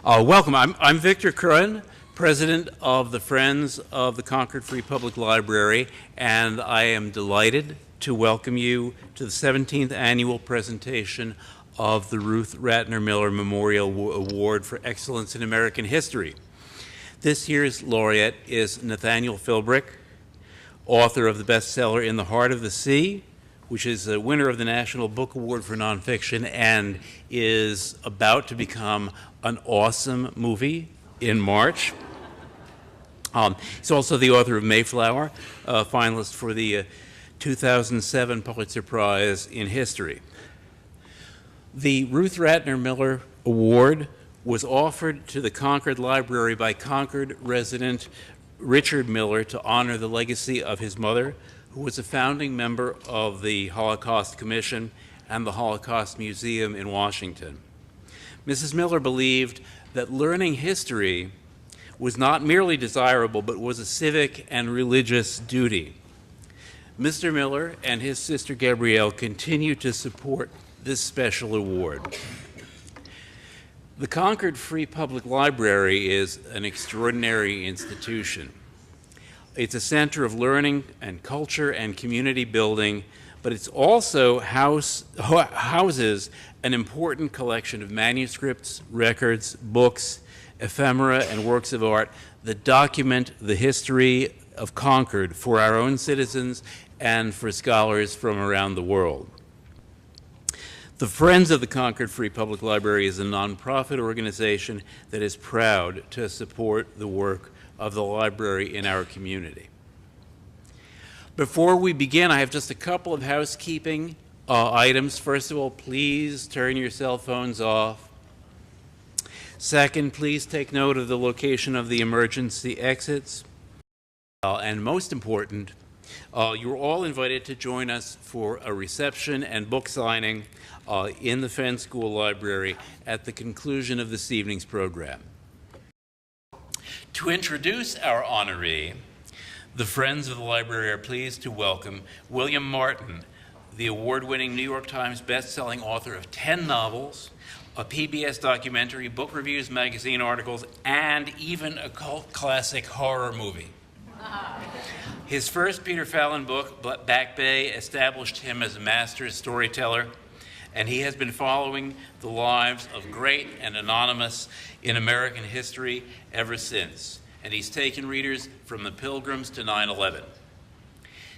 Welcome. I'm Victor Curran, president of the Friends of the Concord Free Public Library, and I am delighted to welcome you to the 17th annual presentation of the Ruth Ratner Miller Memorial Award for Excellence in American History. This year's laureate is Nathaniel Philbrick, author of the bestseller In the Heart of the Sea, which is a winner of the National Book Award for Nonfiction and is about to become an awesome movie in March. He's also the author of Mayflower, finalist for the 2007 Pulitzer Prize in History. The Ruth Ratner Miller Award was offered to the Concord Library by Concord resident Richard Miller to honor the legacy of his mother, who was a founding member of the Holocaust Commission and the Holocaust Museum in Washington. Mrs. Miller believed that learning history was not merely desirable, but was a civic and religious duty. Mr. Miller and his sister Gabrielle continue to support this special award. The Concord Free Public Library is an extraordinary institution. It's a center of learning and culture and community building, but it's also houses an important collection of manuscripts, records, books, ephemera, and works of art that document the history of Concord for our own citizens and for scholars from around the world. The Friends of the Concord Free Public Library is a nonprofit organization that is proud to support the work of the library in our community. Before we begin, I have just a couple of housekeeping items. First of all, please turn your cell phones off. Second, please take note of the location of the emergency exits. And most important, you're all invited to join us for a reception and book signing in the Fenn School Library at the conclusion of this evening's program. To introduce our honoree, the Friends of the Library are pleased to welcome William Martin, the award-winning New York Times best-selling author of 10 novels, a PBS documentary, book reviews, magazine articles, and even a cult classic horror movie. His first Peter Fallon book, Back Bay, established him as a master storyteller, and he has been following the lives of great and anonymous in American history ever since. And he's taken readers from the Pilgrims to 9/11.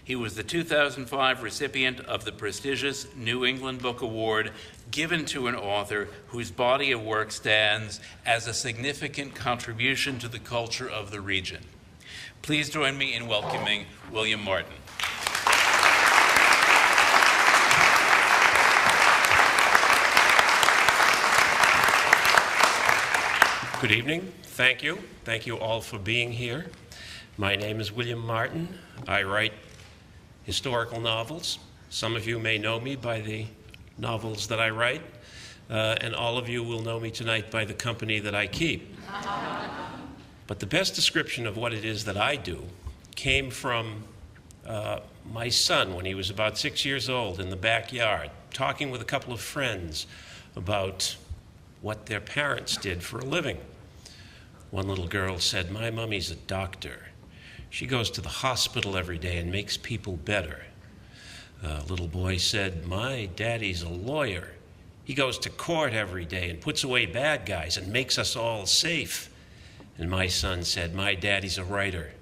He was the 2005 recipient of the prestigious New England Book Award, given to an author whose body of work stands as a significant contribution to the culture of the region. Please join me in welcoming William Martin. Good evening. Thank you. Thank you all for being here. My name is William Martin. I write historical novels. Some of you may know me by the novels that I write, and all of you will know me tonight by the company that I keep. But the best description of what it is that I do came from my son when he was about 6 years old in the backyard, talking with a couple of friends about what their parents did for a living. One little girl said, "My mommy's a doctor. She goes to the hospital every day and makes people better." A little boy said, "My daddy's a lawyer. He goes to court every day and puts away bad guys and makes us all safe." And my son said, "My daddy's a writer.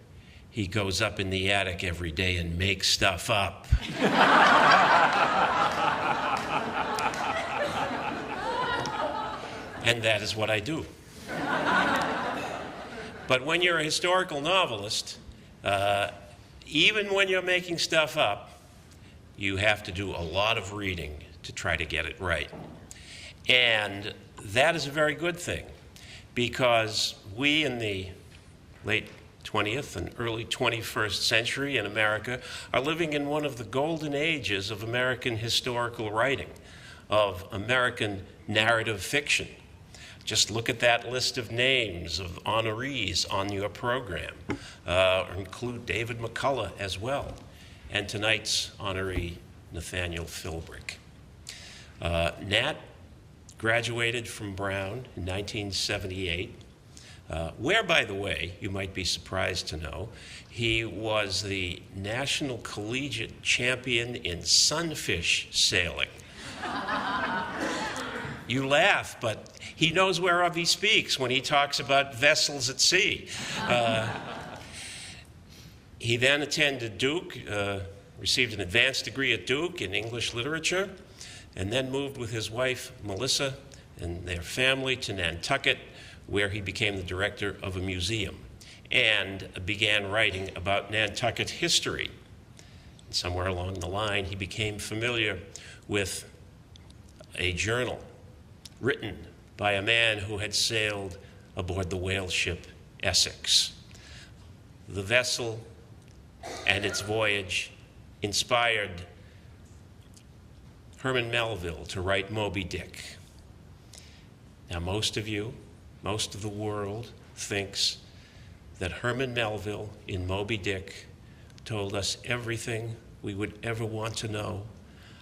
He goes up in the attic every day and makes stuff up." And that is what I do. But when you're a historical novelist, even when you're making stuff up, you have to do a lot of reading to try to get it right. And that is a very good thing, because we in the late 20th and early 21st century in America are living in one of the golden ages of American historical writing, of American narrative fiction. Just look at that list of names of honorees on your program. Include David McCullough as well, and tonight's honoree, Nathaniel Philbrick. Nat graduated from Brown in 1978, where, by the way, you might be surprised to know, he was the national collegiate champion in sunfish sailing. You laugh, but he knows whereof he speaks when he talks about vessels at sea. He then attended Duke, received an advanced degree at Duke in English literature, and then moved with his wife, Melissa, and their family to Nantucket, where he became the director of a museum and began writing about Nantucket history. And somewhere along the line, he became familiar with a journal written by a man who had sailed aboard the whale ship Essex. The vessel and its voyage inspired Herman Melville to write Moby Dick. Now, most of the world thinks that Herman Melville in Moby Dick told us everything we would ever want to know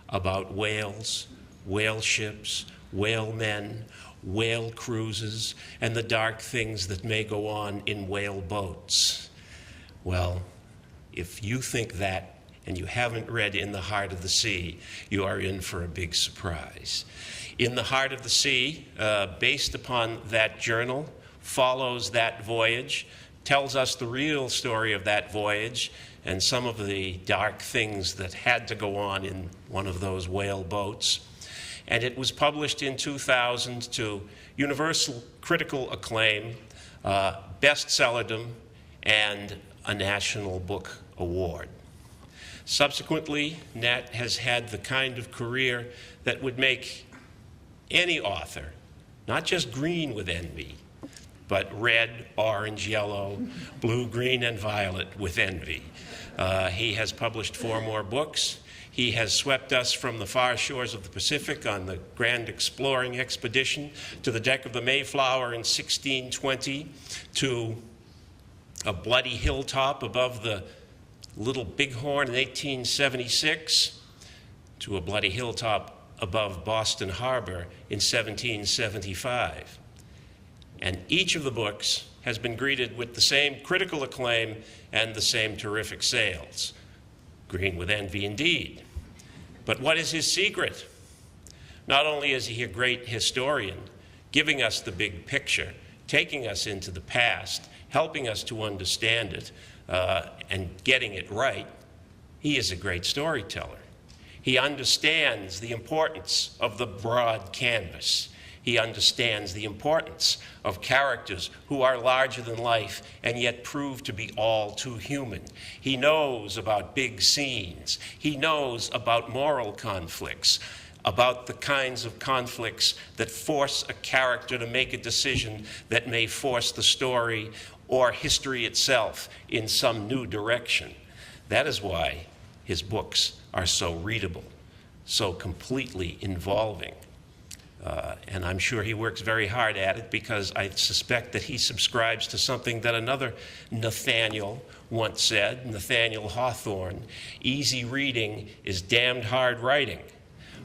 about whales, whale ships, whale men, whale cruises, and the dark things that may go on in whale boats. Well, if you think that and you haven't read In the Heart of the Sea, you are in for a big surprise. In the Heart of the Sea, based upon that journal, follows that voyage, tells us the real story of that voyage and some of the dark things that had to go on in one of those whale boats. And it was published in 2000 to universal critical acclaim, bestsellerdom, and a National Book Award. Subsequently, Nat has had the kind of career that would make any author not just green with envy, but red, orange, yellow, blue, green, and violet with envy. He has published 4 more books. He has swept us from the far shores of the Pacific on the grand exploring expedition to the deck of the Mayflower in 1620, to a bloody hilltop above the Little Bighorn in 1876, to a bloody hilltop above Boston Harbor in 1775. And each of the books has been greeted with the same critical acclaim and the same terrific sales. Green with envy indeed. But what is his secret? Not only is he a great historian, giving us the big picture, taking us into the past, helping us to understand it, and getting it right, he is a great storyteller. He understands the importance of the broad canvas. He understands the importance of characters who are larger than life and yet prove to be all too human. He knows about big scenes. He knows about moral conflicts, about the kinds of conflicts that force a character to make a decision that may force the story or history itself in some new direction. That is why his books are so readable, so completely involving. And I'm sure he works very hard at it, because I suspect that he subscribes to something that another Nathaniel once said, Nathaniel Hawthorne: easy reading is damned hard writing.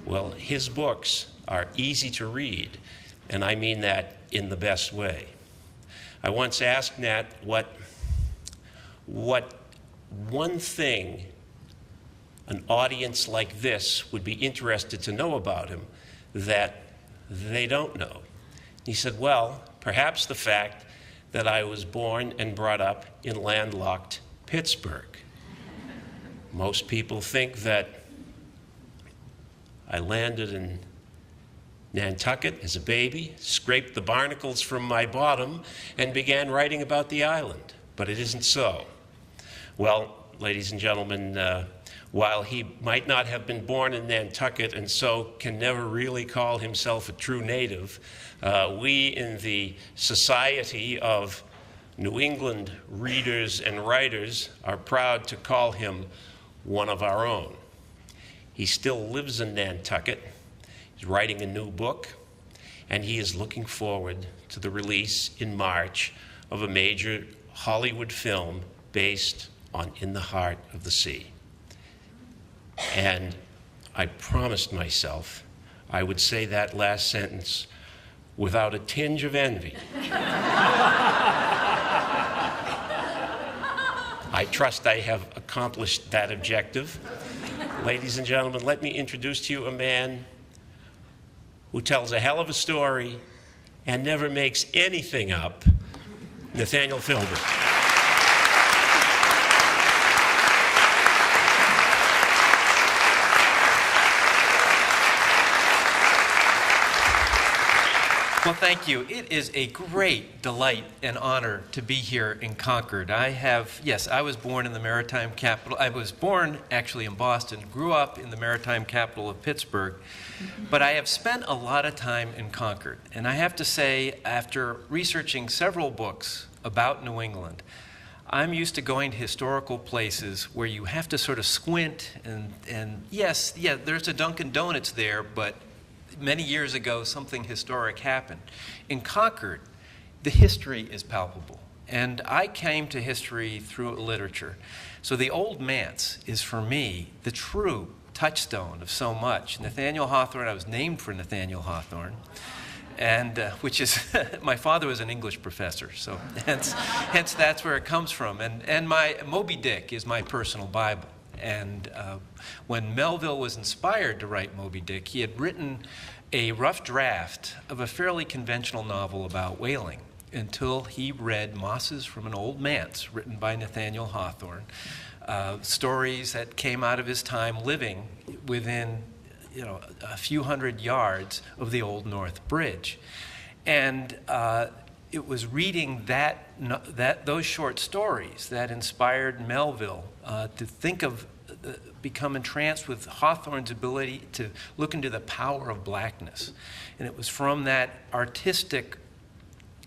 Well, his books are easy to read, and I mean that in the best way. I once asked Nat what one thing an audience like this would be interested to know about him that they don't know. He said, well, perhaps the fact that I was born and brought up in landlocked Pittsburgh. Most people think that I landed in Nantucket as a baby, scraped the barnacles from my bottom, and began writing about the island. But it isn't so. Well, ladies and gentlemen, while he might not have been born in Nantucket and so can never really call himself a true native, we in the Society of New England Readers and Writers are proud to call him one of our own. He still lives in Nantucket. He's writing a new book, and he is looking forward to the release in March of a major Hollywood film based on In the Heart of the Sea. And I promised myself I would say that last sentence without a tinge of envy. I trust I have accomplished that objective. Ladies and gentlemen, let me introduce to you a man who tells a hell of a story and never makes anything up, Nathaniel Philbrick. Well, thank you. It is a great delight and honor to be here in Concord. Yes, I was born in the maritime capital. I was born actually in Boston, grew up in the maritime capital of Pittsburgh, but I have spent a lot of time in Concord. And I have to say, after researching several books about New England, I'm used to going to historical places where you have to sort of squint and yes, yeah, there's a Dunkin' Donuts there, but many years ago, something historic happened. In Concord, the history is palpable. And I came to history through literature. So the Old Manse is, for me, the true touchstone of so much. Nathaniel Hawthorne, I was named for Nathaniel Hawthorne, and which is, my father was an English professor, so hence that's where it comes from. And my Moby Dick is my personal Bible. And when Melville was inspired to write Moby Dick, he had written a rough draft of a fairly conventional novel about whaling until he read Mosses from an Old Manse, written by Nathaniel Hawthorne, stories that came out of his time living within a few hundred yards of the Old North Bridge. And it was reading those short stories that inspired Melville to think of, become entranced with Hawthorne's ability to look into the power of blackness. And it was from that artistic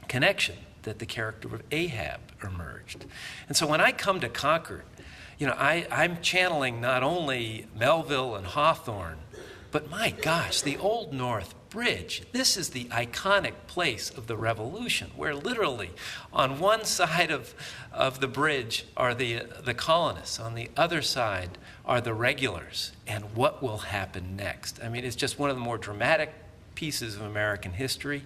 connection that the character of Ahab emerged. And so when I come to Concord, I'm channeling not only Melville and Hawthorne, but my gosh, the Old North Bridge. This is the iconic place of the Revolution, where literally on one side of the bridge are the colonists, on the other side are the regulars, and what will happen next? I mean, it's just one of the more dramatic pieces of American history,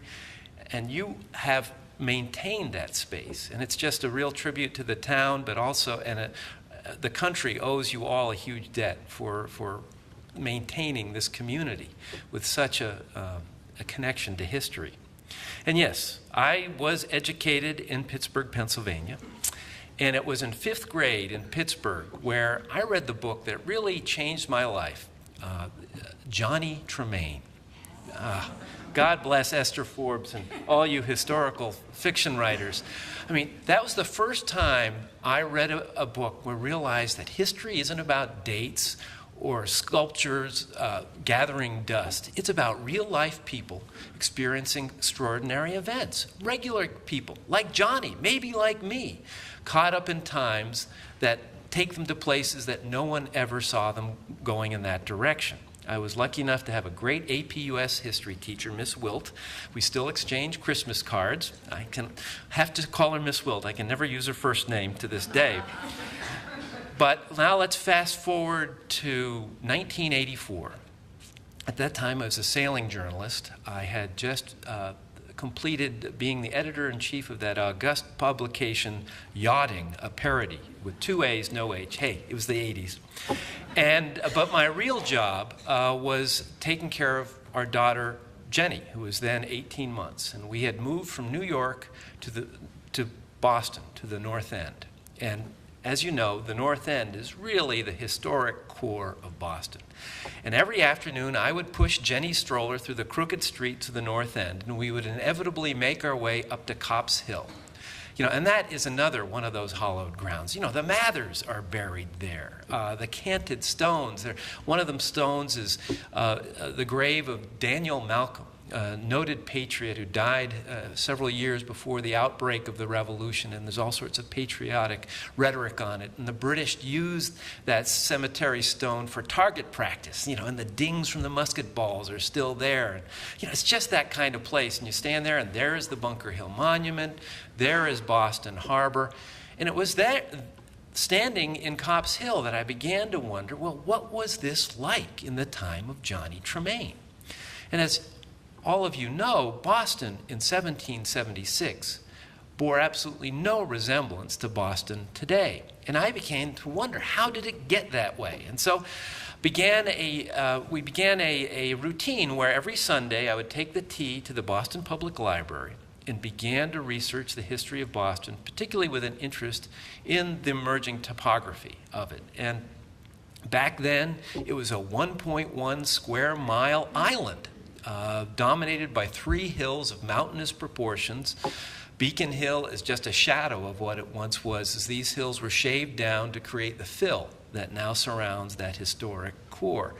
and you have maintained that space, and it's just a real tribute to the town, but also, the country owes you all a huge debt for maintaining this community with such a connection to history. And yes, I was educated in Pittsburgh, Pennsylvania, and it was in 5th grade in Pittsburgh where I read the book that really changed my life, Johnny Tremain. God bless Esther Forbes and all you historical fiction writers. I mean, that was the first time I read a book where I realized that history isn't about dates or sculptures gathering dust. It's about real-life people experiencing extraordinary events. Regular people, like Johnny, maybe like me, caught up in times that take them to places that no one ever saw them going in that direction. I was lucky enough to have a great APUS history teacher, Miss Wilt. We still exchange Christmas cards. I have to call her Miss Wilt. I can never use her first name to this day. But now let's fast forward to 1984. At that time, I was a sailing journalist. I had just completed being the editor-in-chief of that august publication, Yachting, a parody with 2 A's, no H. Hey, it was the 80s. But my real job was taking care of our daughter, Jenny, who was then 18 months. And we had moved from New York to Boston, to the North End. And as you know, the North End is really the historic core of Boston. And every afternoon, I would push Jenny's stroller through the crooked streets of the North End, and we would inevitably make our way up to Copp's Hill. And that is another one of those hallowed grounds. The Mathers are buried there. The canted stones. One of them stones is the grave of Daniel Malcolm, a noted patriot who died several years before the outbreak of the Revolution, and there's all sorts of patriotic rhetoric on it. And the British used that cemetery stone for target practice, and the dings from the musket balls are still there. And, it's just that kind of place. And you stand there, and there is the Bunker Hill Monument, there is Boston Harbor. And it was there, standing in Copp's Hill, that I began to wonder, well, what was this like in the time of Johnny Tremain? And as all of you know, Boston in 1776 bore absolutely no resemblance to Boston today. And I began to wonder, how did it get that way? And so we began a routine where every Sunday I would take the T to the Boston Public Library and began to research the history of Boston, particularly with an interest in the emerging topography of it. And back then, it was a 1.1 square mile island, dominated by 3 hills of mountainous proportions. Beacon Hill is just a shadow of what it once was, as these hills were shaved down to create the fill that now surrounds that historic core.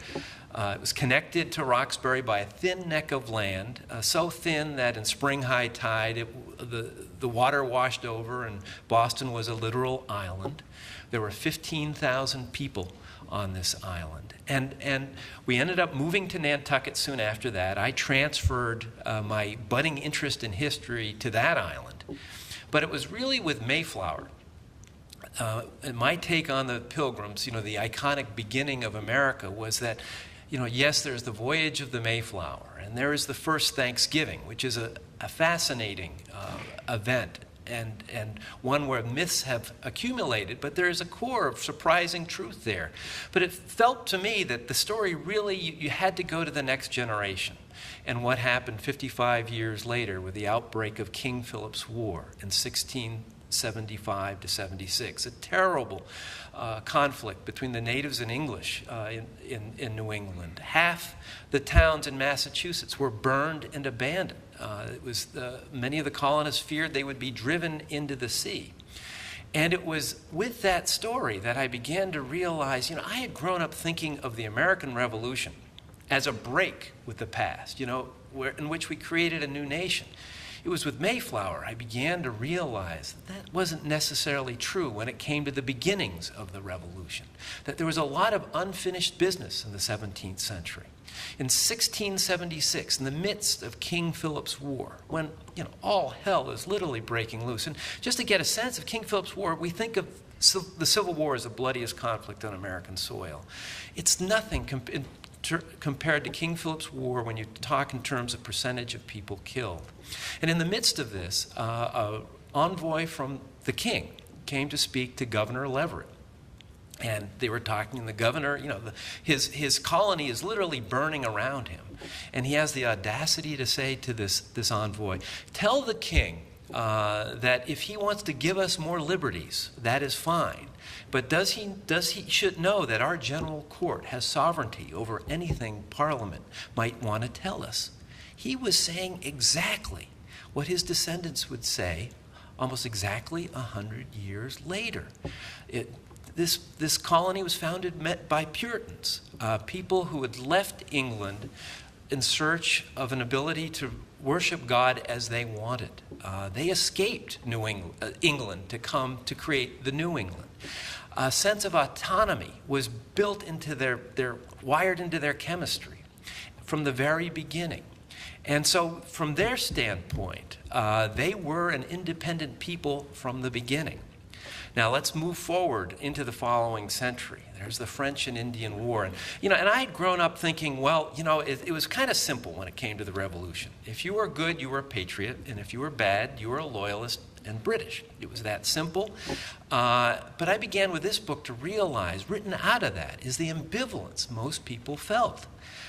It was connected to Roxbury by a thin neck of land, so thin that in spring high tide, the water washed over and Boston was a literal island. There were 15,000 people on this island. And we ended up moving to Nantucket soon after that. I transferred my budding interest in history to that island. But it was really with Mayflower. And my take on the Pilgrims, the iconic beginning of America, was that, yes, there's the voyage of the Mayflower, and there is the first Thanksgiving, which is a fascinating event, and one where myths have accumulated, but there is a core of surprising truth there. But it felt to me that the story really, you had to go to the next generation. And what happened 55 years later with the outbreak of King Philip's War in 1675 to 76, a terrible conflict between the natives and English in New England. Half the towns in Massachusetts were burned and abandoned. Many of the colonists feared they would be driven into the sea. And it was with that story that I began to realize, I had grown up thinking of the American Revolution as a break with the past, in which we created a new nation. It was with Mayflower I began to realize that wasn't necessarily true when it came to the beginnings of the Revolution, that there was a lot of unfinished business in the 17th century. In 1676, in the midst of King Philip's War, when all hell is literally breaking loose, and just to get a sense of King Philip's War, we think of the Civil War as the bloodiest conflict on American soil. It's nothing compared to King Philip's War when you talk in terms of percentage of people killed. And in the midst of this, an envoy from the king came to speak to Governor Leverett. And they were talking, and the governor, his colony is literally burning around him. And he has the audacity to say to this envoy, tell the king that if he wants to give us more liberties, that is fine. But he should know that our general court has sovereignty over anything Parliament might want to tell us. He was saying exactly what his descendants would say almost exactly 100 years later. This colony was founded by Puritans, people who had left England in search of an ability to worship God as they wanted. They escaped England to come to create the New England. A sense of autonomy was built into wired into their chemistry from the very beginning. And so from their standpoint, they were an independent people from the beginning. Now let's move forward into the following century. There's the French and Indian War. And I had grown up thinking, it was kind of simple when it came to the Revolution. If you were good, you were a patriot, and if you were bad, you were a loyalist and British. It was that simple. But I began with this book to realize, written out of that, is the ambivalence most people felt.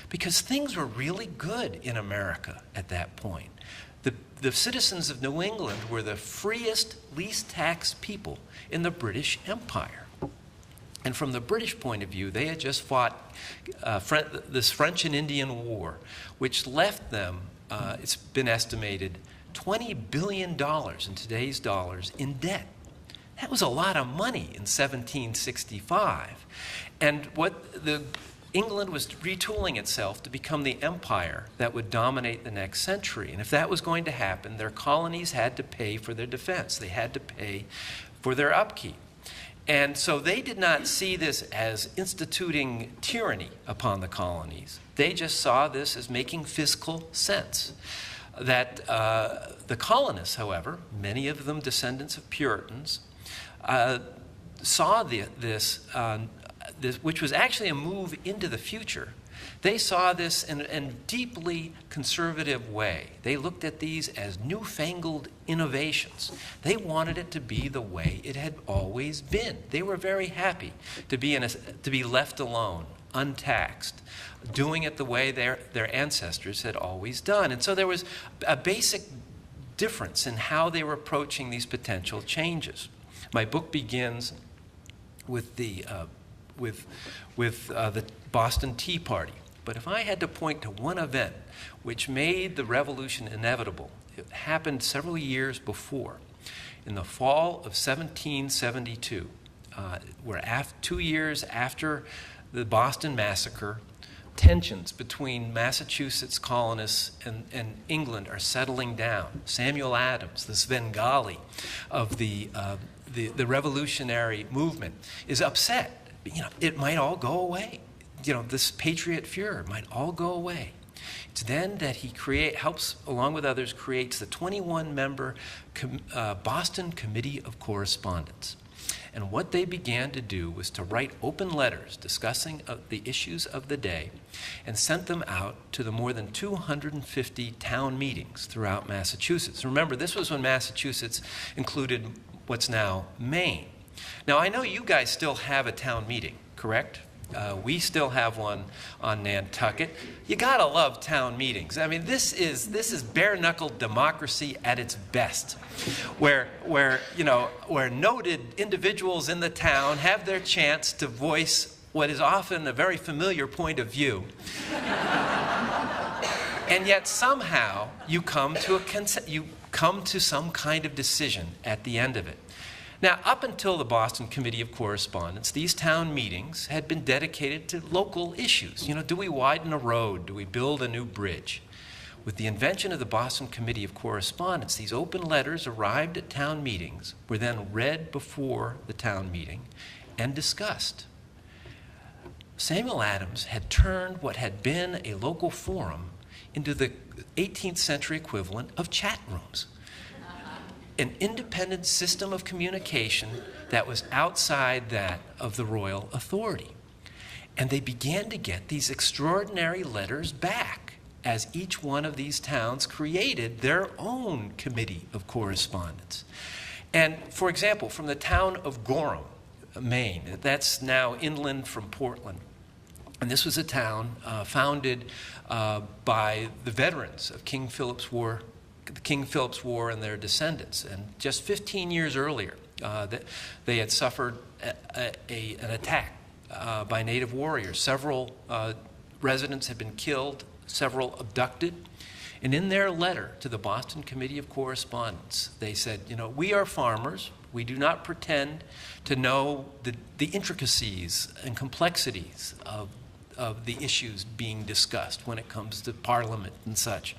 Because things were really good in America at that point. The citizens of New England were the freest, least taxed people in the British Empire. And from the British point of view, they had just fought this French and Indian War, which left them, it's been estimated, $20 billion in today's dollars in debt. That was a lot of money in 1765. And England was retooling itself to become the empire that would dominate the next century. And if that was going to happen, their colonies had to pay for their defense. They had to pay for their upkeep. And so they did not see this as instituting tyranny upon the colonies. They just saw this as making fiscal sense. That the colonists, however, many of them descendants of Puritans, saw this, which was actually a move into the future, They saw this in a deeply conservative way. They looked at these as newfangled innovations. They wanted it to be the way it had always been. They were very happy to be left alone, untaxed, doing it the way their ancestors had always done. And so there was a basic difference in how they were approaching these potential changes. My book begins with the Boston Tea Party. But if I had to point to one event which made the revolution inevitable, it happened several years before. In the fall of 1772, where 2 years after the Boston Massacre, tensions between Massachusetts colonists and England are settling down. Samuel Adams, the Svengali of the revolutionary movement, is upset. It might all go away. This patriot furor might all go away. It's then that he helps, along with others, creates the 21-member Boston Committee of Correspondence. And what they began to do was to write open letters discussing the issues of the day and sent them out to the more than 250 town meetings throughout Massachusetts. Remember, this was when Massachusetts included what's now Maine. Now, I know you guys still have a town meeting, correct? We still have one on Nantucket. You gotta love town meetings. I mean, this is bare-knuckle democracy at its best, where noted individuals in the town have their chance to voice what is often a very familiar point of view, and yet somehow you come to some kind of decision at the end of it. Now, up until the Boston Committee of Correspondence, these town meetings had been dedicated to local issues. Do we widen a road? Do we build a new bridge? With the invention of the Boston Committee of Correspondence, these open letters arrived at town meetings, were then read before the town meeting, and discussed. Samuel Adams had turned what had been a local forum into the 18th century equivalent of chat rooms. An independent system of communication that was outside that of the royal authority. And they began to get these extraordinary letters back as each one of these towns created their own committee of correspondence. And for example, from the town of Gorham, Maine, that's now inland from Portland, and this was a town founded by the veterans of King Philip's War and their descendants. And just 15 years earlier, they had suffered an attack by native warriors. Several residents had been killed, several abducted. And in their letter to the Boston Committee of Correspondence, they said, we are farmers. We do not pretend to know the intricacies and complexities of the issues being discussed when it comes to Parliament and such.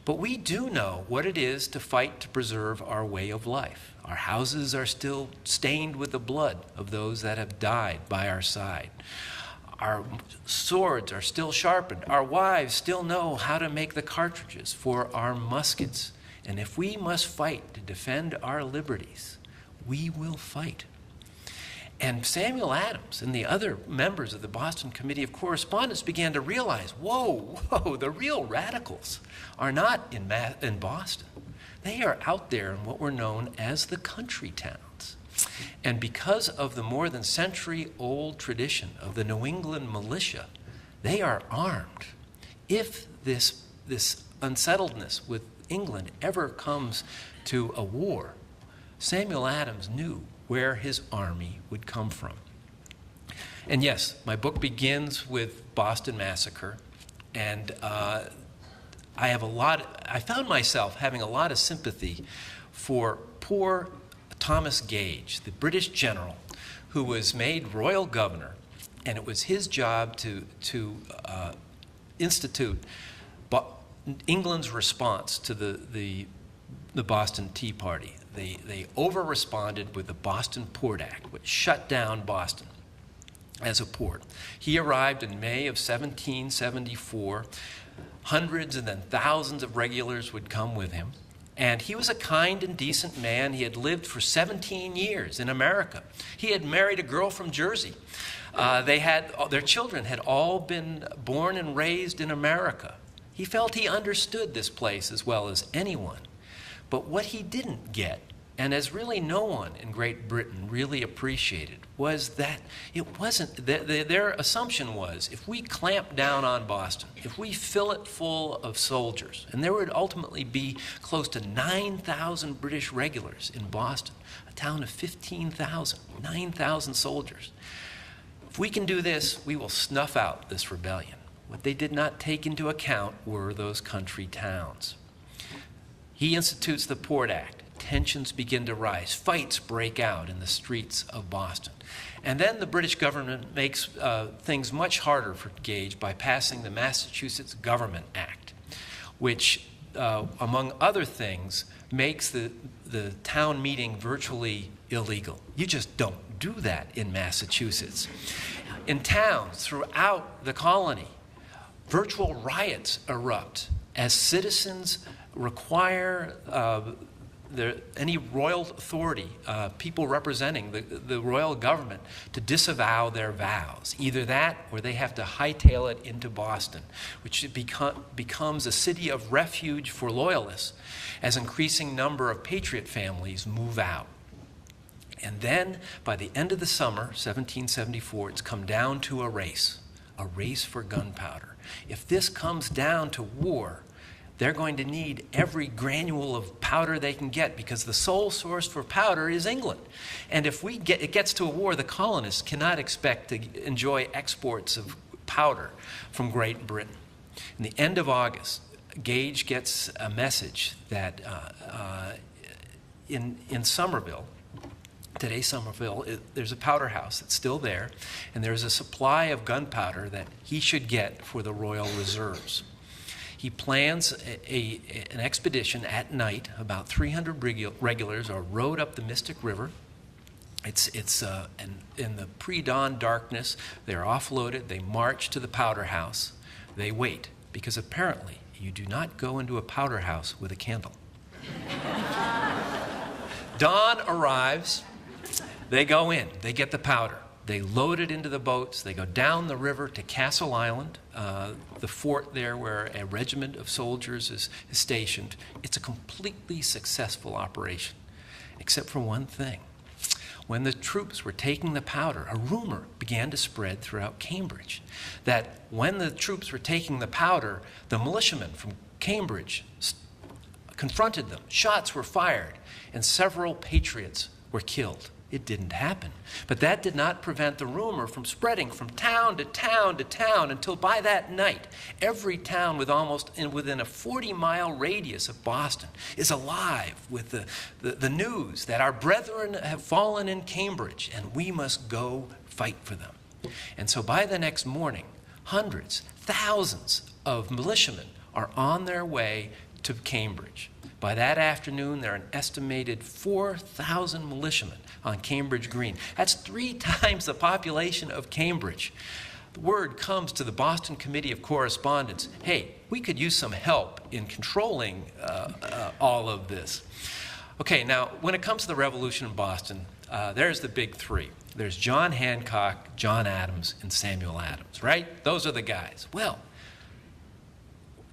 But we do know what it is to fight to preserve our way of life. Our houses are still stained with the blood of those that have died by our side. Our swords are still sharpened. Our wives still know how to make the cartridges for our muskets. And if we must fight to defend our liberties, we will fight. And Samuel Adams and the other members of the Boston Committee of Correspondence began to realize, whoa, the real radicals are not in Boston. They are out there in what were known as the country towns. And because of the more than century-old tradition of the New England militia, they are armed. If this unsettledness with England ever comes to a war, Samuel Adams knew where his army would come from. And yes, my book begins with Boston Massacre, and I found myself having a lot of sympathy for poor Thomas Gage, the British general who was made royal governor, and it was his job to institute England's response to the Boston Tea Party. They over-responded with the Boston Port Act, which shut down Boston as a port. He arrived in May of 1774. Hundreds and then thousands of regulars would come with him. And he was a kind and decent man. He had lived for 17 years in America. He had married a girl from Jersey. Their children had all been born and raised in America. He felt he understood this place as well as anyone. But what he didn't get, and as really no one in Great Britain really appreciated, was that it wasn't, their assumption was, if we clamp down on Boston, if we fill it full of soldiers, and there would ultimately be close to 9,000 British regulars in Boston, a town of 15,000, 9,000 soldiers. If we can do this, we will snuff out this rebellion. What they did not take into account were those country towns. He institutes the Port Act. Tensions begin to rise. Fights break out in the streets of Boston. And then the British government makes things much harder for Gage by passing the Massachusetts Government Act, which, among other things, makes the town meeting virtually illegal. You just don't do that in Massachusetts. In towns throughout the colony, virtual riots erupt as citizens require any royal authority, people representing the royal government, to disavow their vows. Either that or they have to hightail it into Boston, which becomes a city of refuge for loyalists as increasing number of patriot families move out. And then by the end of the summer, 1774, it's come down to a race for gunpowder. If this comes down to war, they're going to need every granule of powder they can get because the sole source for powder is England. And if it gets to a war, the colonists cannot expect to enjoy exports of powder from Great Britain. In the end of August, Gage gets a message that in Somerville, today's Somerville, there's a powder house that's still there, and there's a supply of gunpowder that he should get for the royal reserves. He plans an expedition at night. About 300 regulars are rowed up the Mystic River. It's in the pre-dawn darkness. They're offloaded. They march to the powder house. They wait, because apparently you do not go into a powder house with a candle. Dawn arrives. They go in. They get the powder. They load it into the boats. They go down the river to Castle Island, the fort there where a regiment of soldiers is stationed. It's a completely successful operation, except for one thing. When the troops were taking the powder, a rumor began to spread throughout Cambridge that when the troops were taking the powder, the militiamen from Cambridge confronted them. Shots were fired, and several patriots were killed. It didn't happen. But that did not prevent the rumor from spreading from town to town to town until by that night, every town within a 40-mile radius of Boston is alive with the news that our brethren have fallen in Cambridge and we must go fight for them. And so by the next morning, hundreds, thousands of militiamen are on their way to Cambridge. By that afternoon, there are an estimated 4,000 militiamen on Cambridge Green. That's 3 times the population of Cambridge. The word comes to the Boston Committee of Correspondence, hey, we could use some help in controlling all of this. Okay, now, when it comes to the revolution in Boston, there's the big 3. There's John Hancock, John Adams, and Samuel Adams, right? Those are the guys. Well,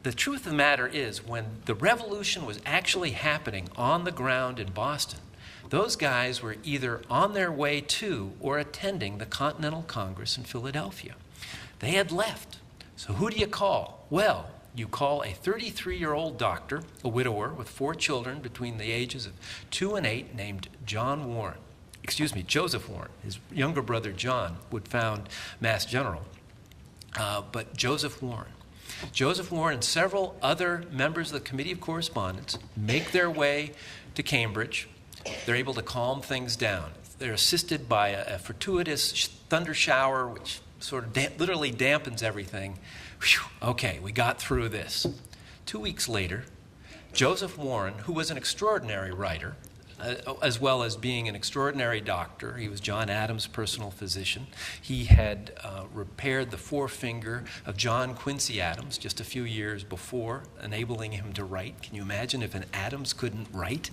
the truth of the matter is, when the revolution was actually happening on the ground in Boston, those guys were either on their way to or attending the Continental Congress in Philadelphia. They had left. So who do you call? Well, you call a 33-year-old doctor, a widower with 4 children between the ages of 2 and 8, named Joseph Warren. His younger brother John would found Mass General, but Joseph Warren. Joseph Warren and several other members of the Committee of Correspondence make their way to Cambridge. They're able to calm things down. They're assisted by a fortuitous thunder shower, which sort of literally dampens everything. Whew, okay, we got through this. 2 weeks later, Joseph Warren, who was an extraordinary writer, as well as being an extraordinary doctor. He was John Adams' personal physician. He had repaired the forefinger of John Quincy Adams just a few years before, enabling him to write. Can you imagine if an Adams couldn't write?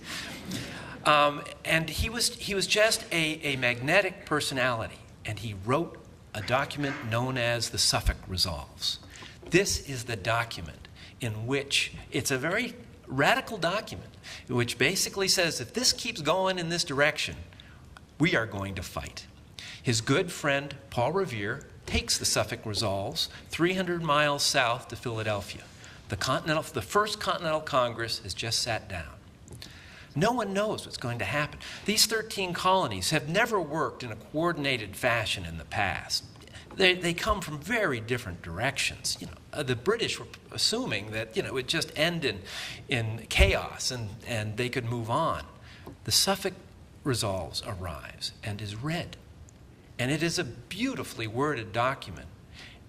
And he was just a magnetic personality, and he wrote a document known as the Suffolk Resolves. This is the document in which it's a very radical document, which basically says if this keeps going in this direction, we are going to fight. His good friend, Paul Revere, takes the Suffolk Resolves 300 miles south to Philadelphia. The First Continental Congress has just sat down. No one knows what's going to happen. These 13 colonies have never worked in a coordinated fashion in the past. They come from very different directions. The British were assuming that it would just end in chaos and they could move on. The Suffolk Resolves arrives and is read. And it is a beautifully worded document.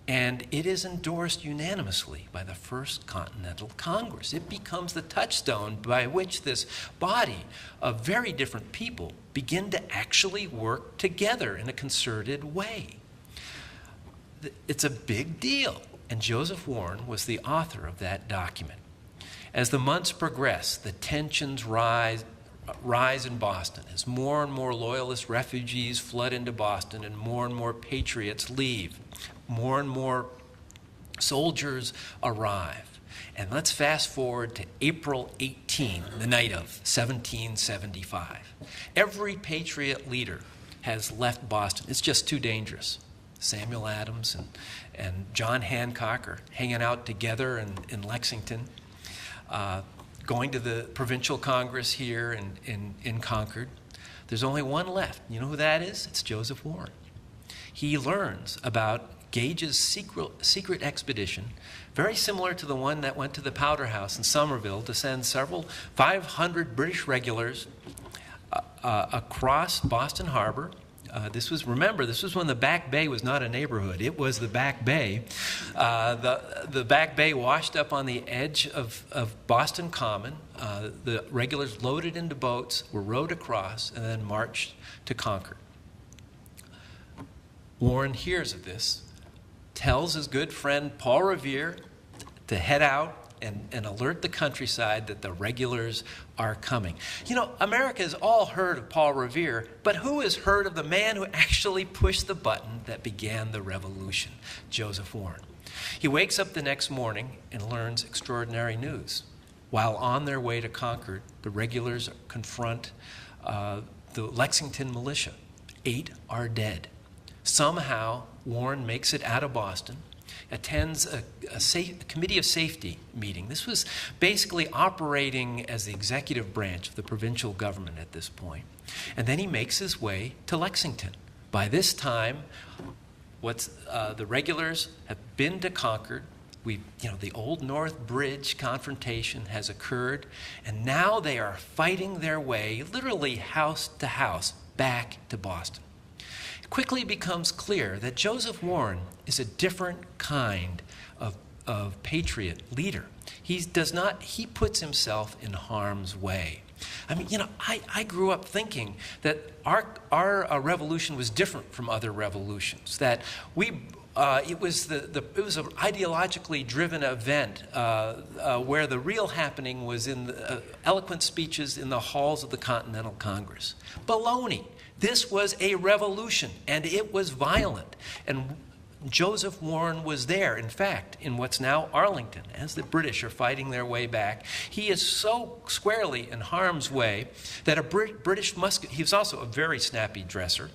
And it is endorsed unanimously by the First Continental Congress. It becomes the touchstone by which this body of very different people begin to actually work together in a concerted way. It's a big deal, and Joseph Warren was the author of that document. As the months progress, the tensions rise in Boston as more and more loyalist refugees flood into Boston and more patriots leave. More and more soldiers arrive. And let's fast forward to April 18, the night of 1775. Every patriot leader has left Boston. It's just too dangerous. Samuel Adams and John Hancock are hanging out together in Lexington, going to the provincial congress here in Concord. There's only one left. You know who that is? It's Joseph Warren. He learns about Gage's secret expedition, very similar to the one that went to the Powder House in Somerville to send 500 British regulars across Boston Harbor. This was when the Back Bay was not a neighborhood. It was the Back Bay. The Back Bay washed up on the edge of Boston Common. The regulars loaded into boats, were rowed across, and then marched to Concord. Warren hears of this, tells his good friend Paul Revere to head out and alert the countryside that the regulars are coming. America has all heard of Paul Revere, but who has heard of the man who actually pushed the button that began the revolution? Joseph Warren. He wakes up the next morning and learns extraordinary news. While on their way to Concord, the regulars confront the Lexington militia. 8 are dead. Somehow, Warren makes it out of Boston, attends a committee of safety meeting. This was basically operating as the executive branch of the provincial government at this point. And then he makes his way to Lexington. By this time, the regulars have been to Concord. The Old North Bridge confrontation has occurred, and now they are fighting their way, literally house to house, back to Boston. It quickly becomes clear that Joseph Warren is a different kind of patriot leader. He puts himself in harm's way. I grew up thinking that our revolution was different from other revolutions. That it was an ideologically driven event where the real happening was in the eloquent speeches in the halls of the Continental Congress. Baloney. This was a revolution, and it was violent. And Joseph Warren was there, in fact, in what's now Arlington, as the British are fighting their way back. He is so squarely in harm's way that a British musket, he was also a very snappy dresser,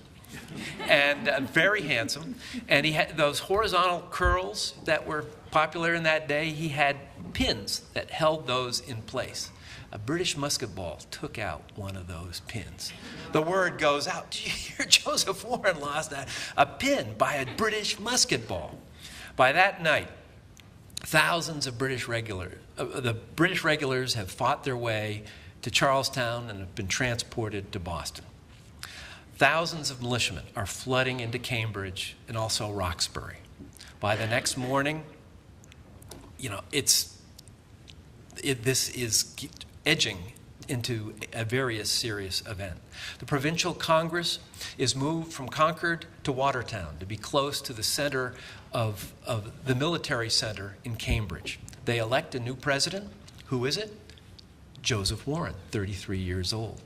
and very handsome, and he had those horizontal curls that were popular in that day. He had pins that held those in place. A British musket ball took out one of those pins. The word goes out, did you hear Joseph Warren lost a pin by a British musket ball? By that night, thousands of the British regulars have fought their way to Charlestown and have been transported to Boston. Thousands of militiamen are flooding into Cambridge and also Roxbury. By the next morning, this is edging into a very serious event. The provincial congress is moved from Concord to Watertown to be close to the center of the military center in Cambridge. They elect a new president. Who is it? Joseph Warren, 33 years old.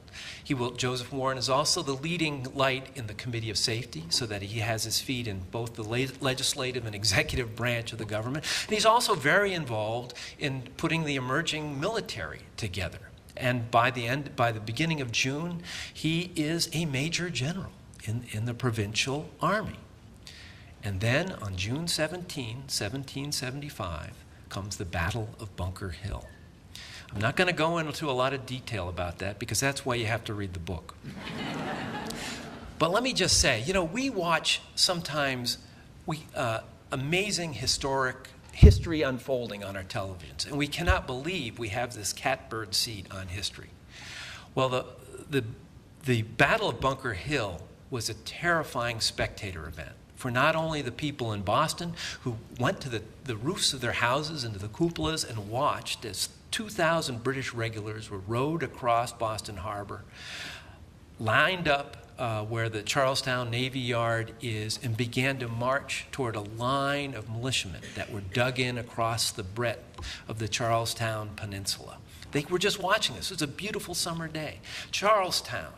Joseph Warren is also the leading light in the Committee of Safety, so that he has his feet in both the legislative and executive branch of the government. And he's also very involved in putting the emerging military together. And by the beginning of June, he is a major general in the provincial army. And then on June 17, 1775, comes the Battle of Bunker Hill. I'm not going to go into a lot of detail about that because that's why you have to read the book. But let me just say, we watch sometimes amazing history unfolding on our televisions, and we cannot believe we have this catbird seat on history. Well, the Battle of Bunker Hill was a terrifying spectator event for not only the people in Boston who went to the roofs of their houses and to the cupolas and watched as 2,000 British regulars were rowed across Boston Harbor, lined up where the Charlestown Navy Yard is, and began to march toward a line of militiamen that were dug in across the breadth of the Charlestown Peninsula. They were just watching this. It was a beautiful summer day. Charlestown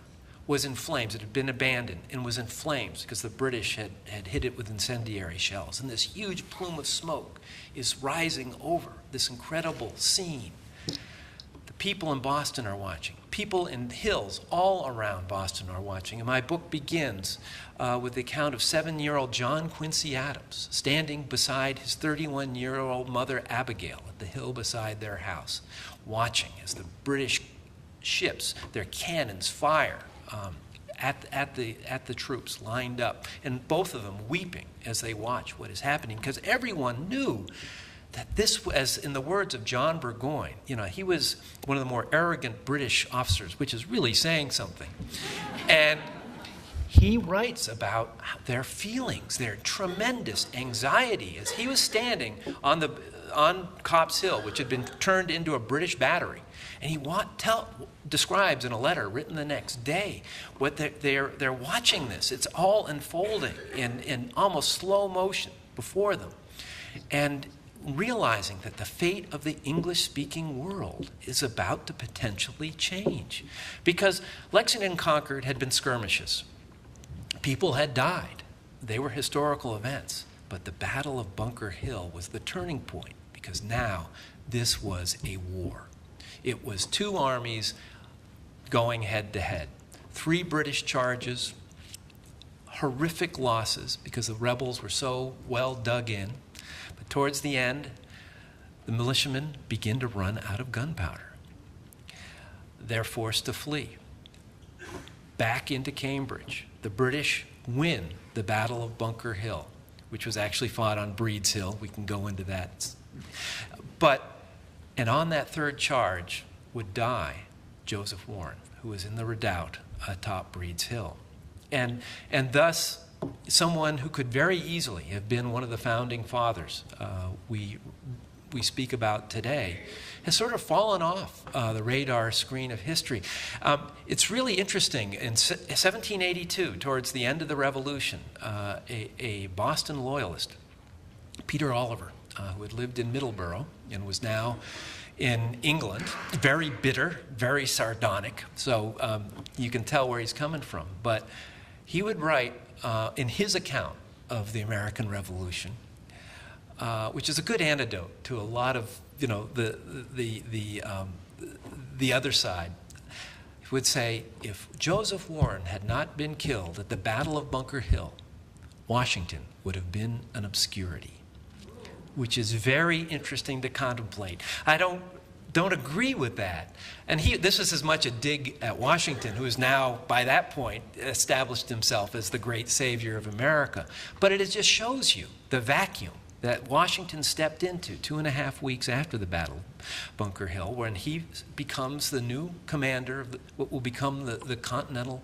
was in flames. It had been abandoned and was in flames because the British had hit it with incendiary shells. And this huge plume of smoke is rising over this incredible scene. The people in Boston are watching. People in the hills all around Boston are watching. And my book begins with the account of 7-year-old John Quincy Adams standing beside his 31-year-old mother Abigail at the hill beside their house, watching as the British ships, their cannons fire at the troops lined up, and both of them weeping as they watch what is happening, because everyone knew that this, as in the words of John Burgoyne, he was one of the more arrogant British officers, which is really saying something. And he writes about their feelings, their tremendous anxiety as he was standing on Copp's Hill, which had been turned into a British battery. And he describes in a letter written the next day what they're watching this. It's all unfolding in almost slow motion before them. And realizing that the fate of the English-speaking world is about to potentially change. Because Lexington and Concord had been skirmishes. People had died. They were historical events. But the Battle of Bunker Hill was the turning point, because now this was a war. It was two armies going head to head. 3 British charges, horrific losses because the rebels were so well dug in. But towards the end, the militiamen begin to run out of gunpowder. They're forced to flee back into Cambridge. The British win the Battle of Bunker Hill, which was actually fought on Breed's Hill. We can go into that. And on that third charge would die Joseph Warren, who was in the redoubt atop Breed's Hill. And thus, someone who could very easily have been one of the founding fathers we speak about today has sort of fallen off the radar screen of history. It's really interesting. In 1782, towards the end of the Revolution, a Boston loyalist, Peter Oliver, who had lived in Middleborough and was now in England, very bitter, very sardonic, so you can tell where he's coming from. But he would write in his account of the American Revolution, which is a good antidote to a lot of the other side. He would say, if Joseph Warren had not been killed at the Battle of Bunker Hill, Washington would have been an obscurity, which is very interesting to contemplate. I don't agree with that. And this is as much a dig at Washington, who is now, by that point, established himself as the great savior of America. But it just shows you the vacuum that Washington stepped into 2.5 weeks after the Battle of Bunker Hill, when he becomes the new commander of what will become the Continental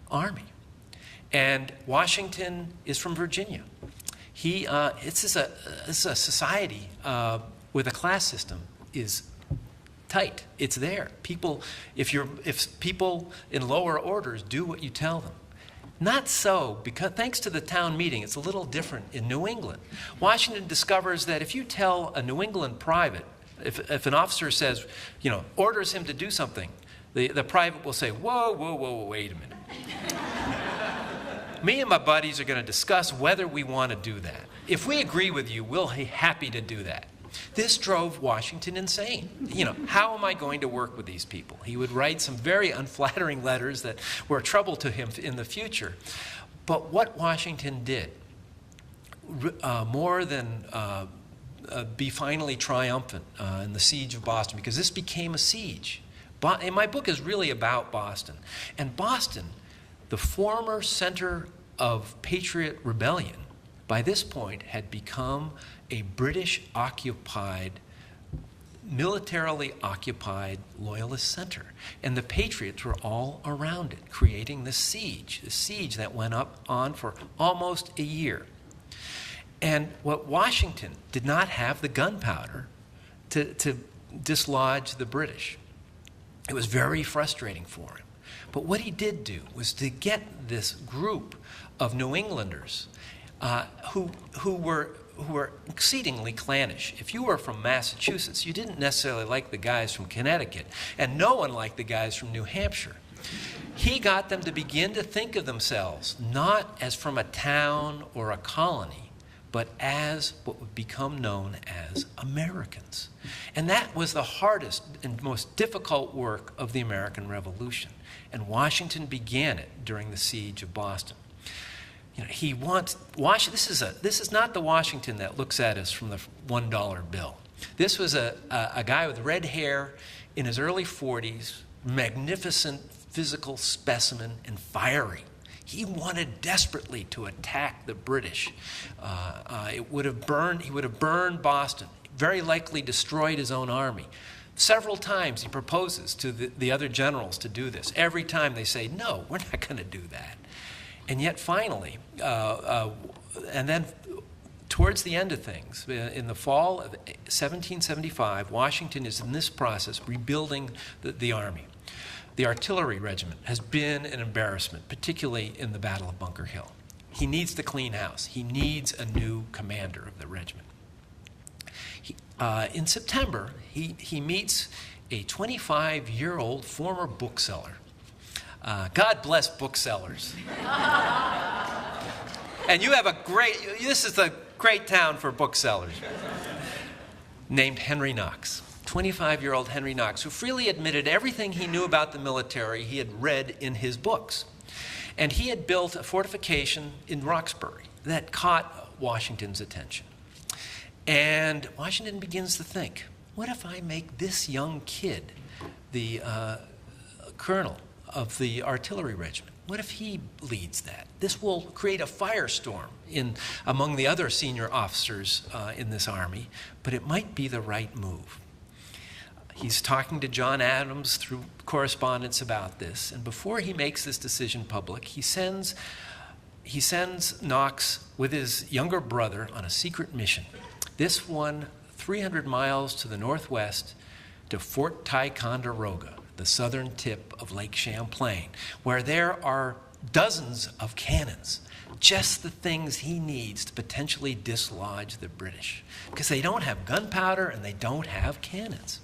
Army. And Washington is from Virginia. This is a society where the class system is tight. It's there. If people in lower orders do what you tell them. Not so, because thanks to the town meeting, it's a little different in New England. Washington discovers that if you tell a New England private, If an officer says, orders him to do something, the private will say, whoa, wait a minute. Me and my buddies are going to discuss whether we want to do that. If we agree with you, we'll be happy to do that. This drove Washington insane. How am I going to work with these people? He would write some very unflattering letters that were trouble to him in the future. But what Washington did, more than be finally triumphant in the siege of Boston, because this became a siege. And my book is really about Boston. And Boston, the former center of Patriot rebellion, by this point had become a British-occupied, militarily occupied Loyalist center. And the Patriots were all around it, creating the siege that went on for almost a year. And what Washington did not have the gunpowder to dislodge the British. It was very frustrating for him. But what he did do was to get this group of New Englanders who were exceedingly clannish. If you were from Massachusetts, you didn't necessarily like the guys from Connecticut, and no one liked the guys from New Hampshire. He got them to begin to think of themselves not as from a town or a colony, but as what would become known as Americans. And that was the hardest and most difficult work of the American Revolution. And Washington began it during the siege of Boston. He wants Washington. This is not the Washington that looks at us from the $1 bill. This was a guy with red hair in his early 40s, magnificent physical specimen, and fiery. He wanted desperately to attack the British. He would have burned Boston, very likely destroyed his own army. Several times he proposes to the other generals to do this. Every time they say, no, we're not going to do that. And yet finally, and then towards the end of things, in the fall of 1775, Washington is in this process rebuilding the army. The artillery regiment has been an embarrassment, particularly in the Battle of Bunker Hill. He needs to clean house. He needs a new commander of the regiment. In September, he meets a 25-year-old former bookseller. God bless booksellers. And this is a great town for booksellers. Named Henry Knox. 25-year-old Henry Knox, who freely admitted everything he knew about the military he had read in his books. And he had built a fortification in Roxbury that caught Washington's attention. And Washington begins to think, what if I make this young kid the colonel of the artillery regiment? What if he leads that? This will create a firestorm among the other senior officers in this army, but it might be the right move. He's talking to John Adams through correspondence about this, and before he makes this decision public, he sends Knox with his younger brother on a secret mission. This one 300 miles to the northwest to Fort Ticonderoga, the southern tip of Lake Champlain, where there are dozens of cannons, just the things he needs to potentially dislodge the British, because they don't have gunpowder and they don't have cannons.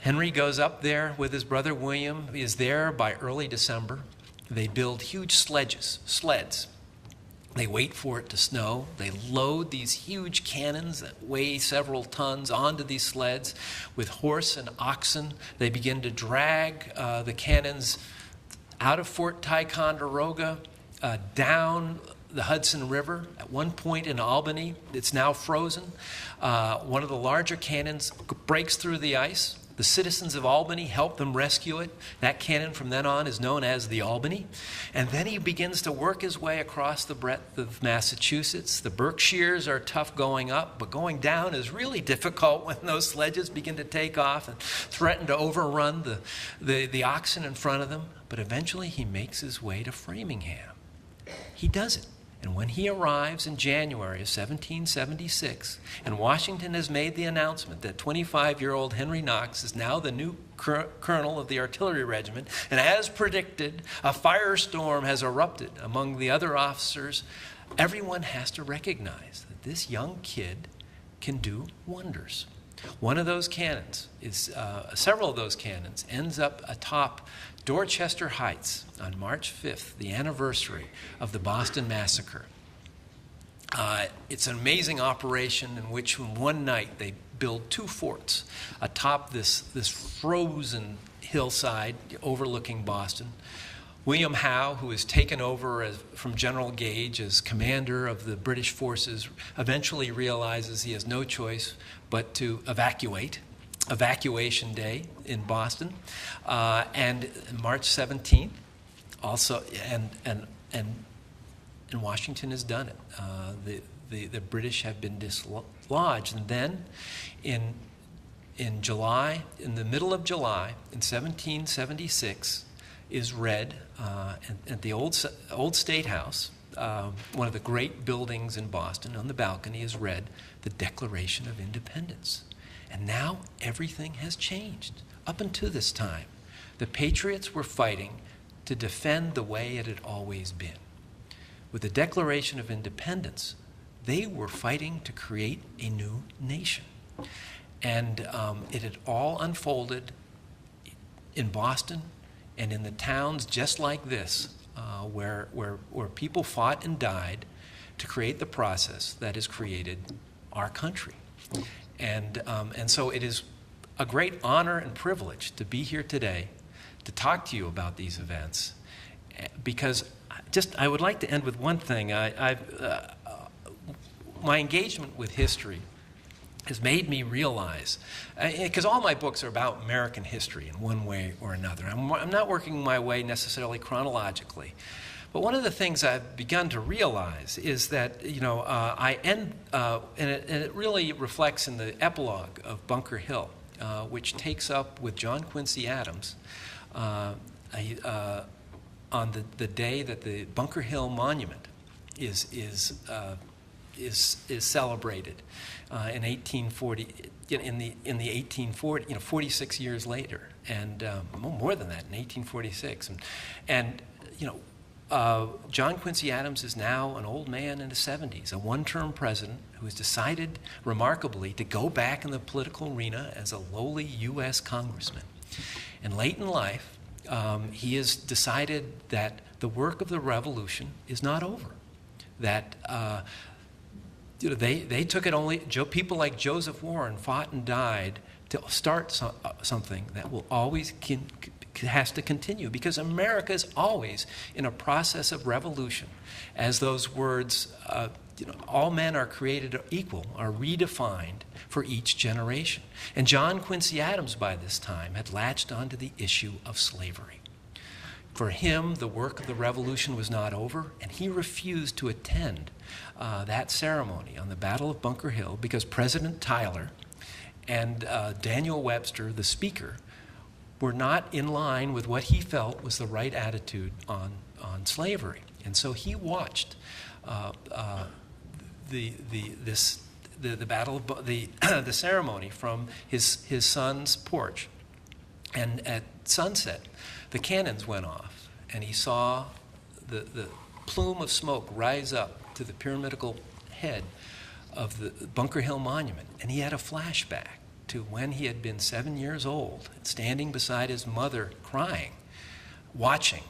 Henry goes up there with his brother William. He is there by early December. They build huge sleds. They wait for it to snow. They load these huge cannons that weigh several tons onto these sleds with horse and oxen. They begin to drag the cannons out of Fort Ticonderoga, down the Hudson River. At one point in Albany, it's now frozen. One of the larger cannons breaks through the ice. The citizens of Albany help them rescue it. That cannon from then on is known as the Albany. And then he begins to work his way across the breadth of Massachusetts. The Berkshires are tough going up, but going down is really difficult when those sledges begin to take off and threaten to overrun the oxen in front of them. But eventually he makes his way to Framingham. He does it. And when he arrives in January of 1776, and Washington has made the announcement that 25-year-old Henry Knox is now the new colonel of the artillery regiment, and as predicted, a firestorm has erupted among the other officers, everyone has to recognize that this young kid can do wonders. One of those cannons is, several of those cannons ends up atop Dorchester Heights on March 5th, the anniversary of the Boston Massacre. It's an amazing operation in which in one night they build two forts atop this frozen hillside overlooking Boston. William Howe, who is taken over from General Gage as commander of the British forces, eventually realizes he has no choice but to evacuate. Evacuation Day in Boston, and March 17th. Also, and Washington has done it. The British have been dislodged, and then in July, in the middle of July, in 1776, is read at the old State House, one of the great buildings in Boston. On the balcony is read the Declaration of Independence. And now everything has changed. Up until this time, the Patriots were fighting to defend the way it had always been. With the Declaration of Independence, they were fighting to create a new nation. And it had all unfolded in Boston and in the towns just like this, where people fought and died to create the process that has created our country. And so it is a great honor and privilege to be here today to talk to you about these events, because I would like to end with one thing. My engagement with history has made me realize, because all my books are about American history in one way or another. I'm not working my way necessarily chronologically. But one of the things I've begun to realize is that, I end, and it really reflects in the epilogue of Bunker Hill, which takes up with John Quincy Adams on the day that the Bunker Hill Monument is celebrated in 1840, in the 1840, 46 years later, and more than that, in 1846, and John Quincy Adams is now an old man in his 70s, a one-term president who has decided, remarkably, to go back in the political arena as a lowly U.S. congressman. And late in life, he has decided that the work of the revolution is not over, that they took it only, people like Joseph Warren fought and died to start something that will always has to continue, because America is always in a process of revolution, as those words, all men are created equal, are redefined for each generation. And John Quincy Adams, by this time, had latched onto the issue of slavery. For him, the work of the revolution was not over, and he refused to attend that ceremony on the Battle of Bunker Hill because President Tyler and Daniel Webster, the speaker, were not in line with what he felt was the right attitude on slavery. And so he watched the battle of the ceremony from his son's porch. And at sunset, the cannons went off, and he saw the plume of smoke rise up to the pyramidal head of the Bunker Hill Monument, and he had a flashback to when he had been 7 years old, standing beside his mother crying, watching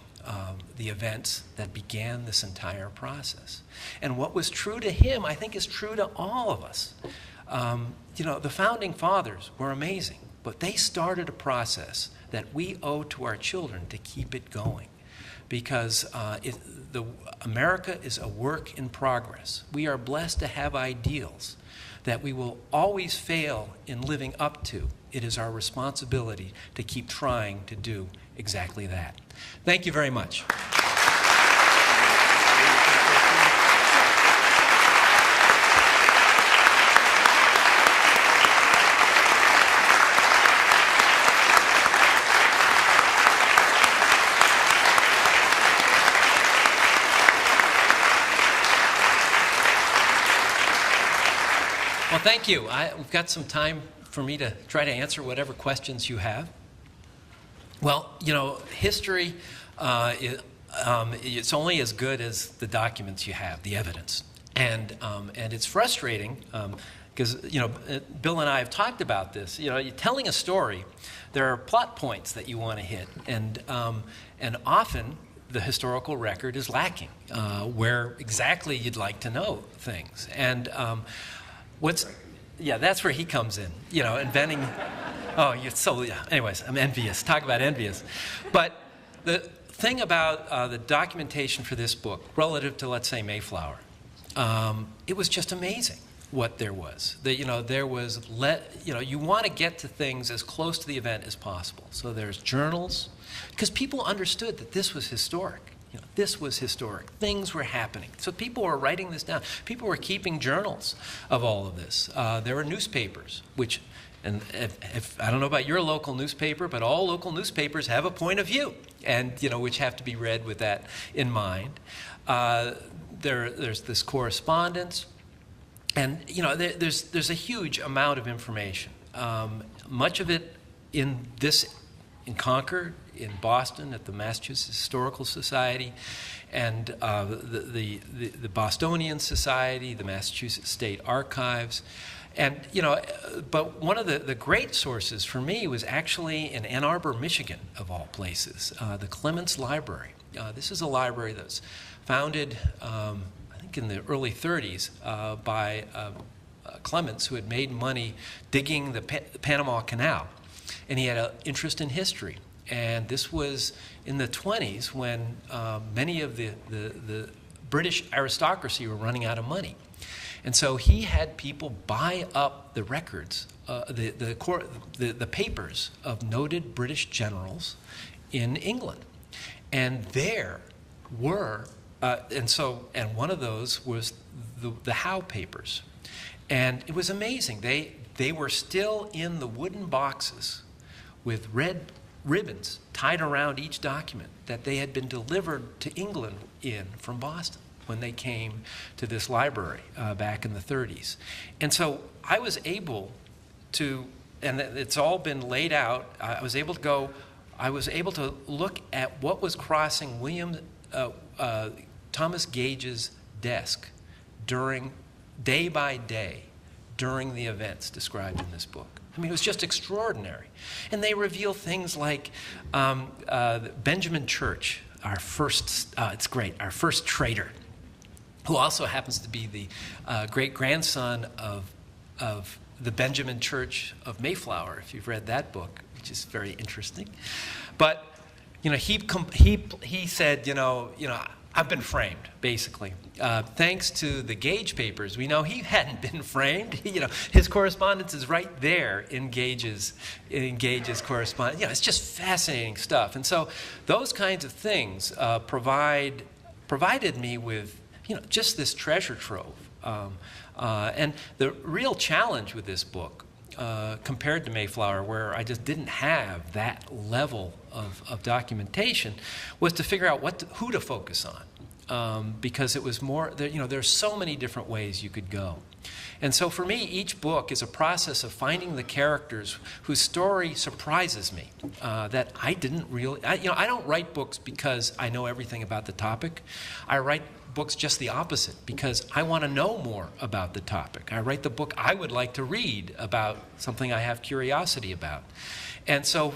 the events that began this entire process. And what was true to him, I think, is true to all of us. The Founding Fathers were amazing, but they started a process that we owe to our children to keep it going, because America is a work in progress. We are blessed to have ideals that we will always fail in living up to. It is our responsibility to keep trying to do exactly that. Thank you very much. Well, thank you. We've got some time for me to try to answer whatever questions you have. Well, history, it's only as good as the documents you have, the evidence. And it's frustrating, because Bill and I have talked about this. You're telling a story, there are plot points that you want to hit, and often the historical record is lacking where exactly you'd like to know things. And that's where he comes in, inventing. Oh, anyways, I'm envious. Talk about envious. But the thing about the documentation for this book, relative to, let's say, Mayflower, it was just amazing what there was. There was, you want to get to things as close to the event as possible. So there's journals, because people understood that this was historic. This was historic. Things were happening. So people were writing this down. People were keeping journals of all of this. There were newspapers, and if I don't know about your local newspaper, but all local newspapers have a point of view, and which have to be read with that in mind. There's this correspondence, and there's a huge amount of information. Much of it in Concord, in Boston, at the Massachusetts Historical Society, and the Bostonian Society, the Massachusetts State Archives. And, but one of the great sources for me was actually in Ann Arbor, Michigan, of all places, the Clements Library. This is a library that's founded, I think in the early 30s, by Clements, who had made money digging the Panama Canal. And he had an interest in history. And this was in the 20s when many of the British aristocracy were running out of money. And so he had people buy up the records, the papers of noted British generals in England. And there were, and one of those was the Howe papers. And it was amazing. They were still in the wooden boxes with red ribbons tied around each document that they had been delivered to England from Boston when they came to this library back in the 30s. And so I was able to, and it's all been laid out, I was able to look at what was crossing Thomas Gage's desk day by day during the events described in this book. I mean, it was just extraordinary. And they reveal things like Benjamin Church, our first trader, who also happens to be the great-grandson of the Benjamin Church of Mayflower, if you've read that book, which is very interesting. But, he said, I've been framed, basically. Thanks to the Gage papers, we know he hadn't been framed. His correspondence is right there in Gage's correspondence. It's just fascinating stuff. And so those kinds of things provided me with, just this treasure trove. And the real challenge with this book, compared to Mayflower, where I just didn't have that level of documentation, was to figure out who to focus on, because it was more. There's so many different ways you could go, and so for me, each book is a process of finding the characters whose story surprises me. That I didn't really. I don't write books because I know everything about the topic. I write books just the opposite, because I want to know more about the topic. I write the book I would like to read about something I have curiosity about. And so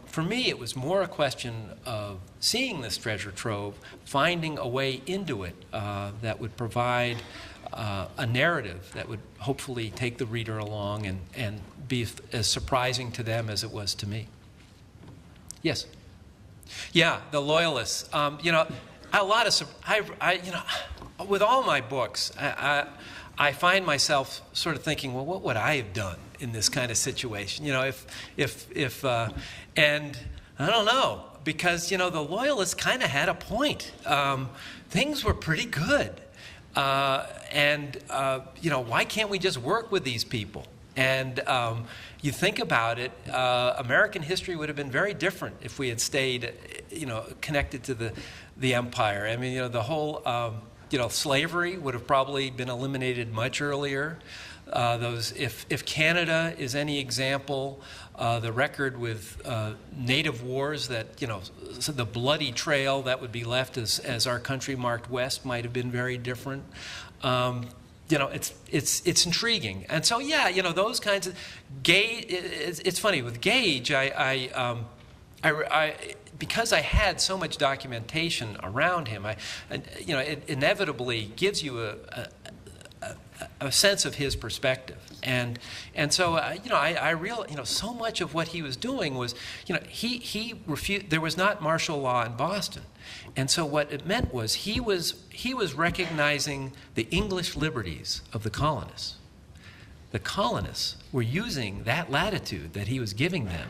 for me, it was more a question of seeing this treasure trove, finding a way into it that would provide a narrative that would hopefully take the reader along and be as surprising to them as it was to me. Yes? Yeah, the Loyalists. With all my books, I find myself sort of thinking, well, what would I have done in this kind of situation? And I don't know, because the Loyalists kind of had a point. Things were pretty good, and why can't we just work with these people? And you think about it, American history would have been very different if we had stayed, connected to the empire. I mean, the whole, slavery would have probably been eliminated much earlier. If Canada is any example, the record with native wars that, so the bloody trail that would be left as our country marked west might have been very different. it's intriguing. And so, yeah, those kinds of it's funny with Gage. Because I had so much documentation around him, it inevitably gives you a sense of his perspective, and so I realized so much of what he was doing was he refused. There was not martial law in Boston, and so what it meant was he was recognizing the English liberties of the colonists. The colonists were using that latitude that he was giving them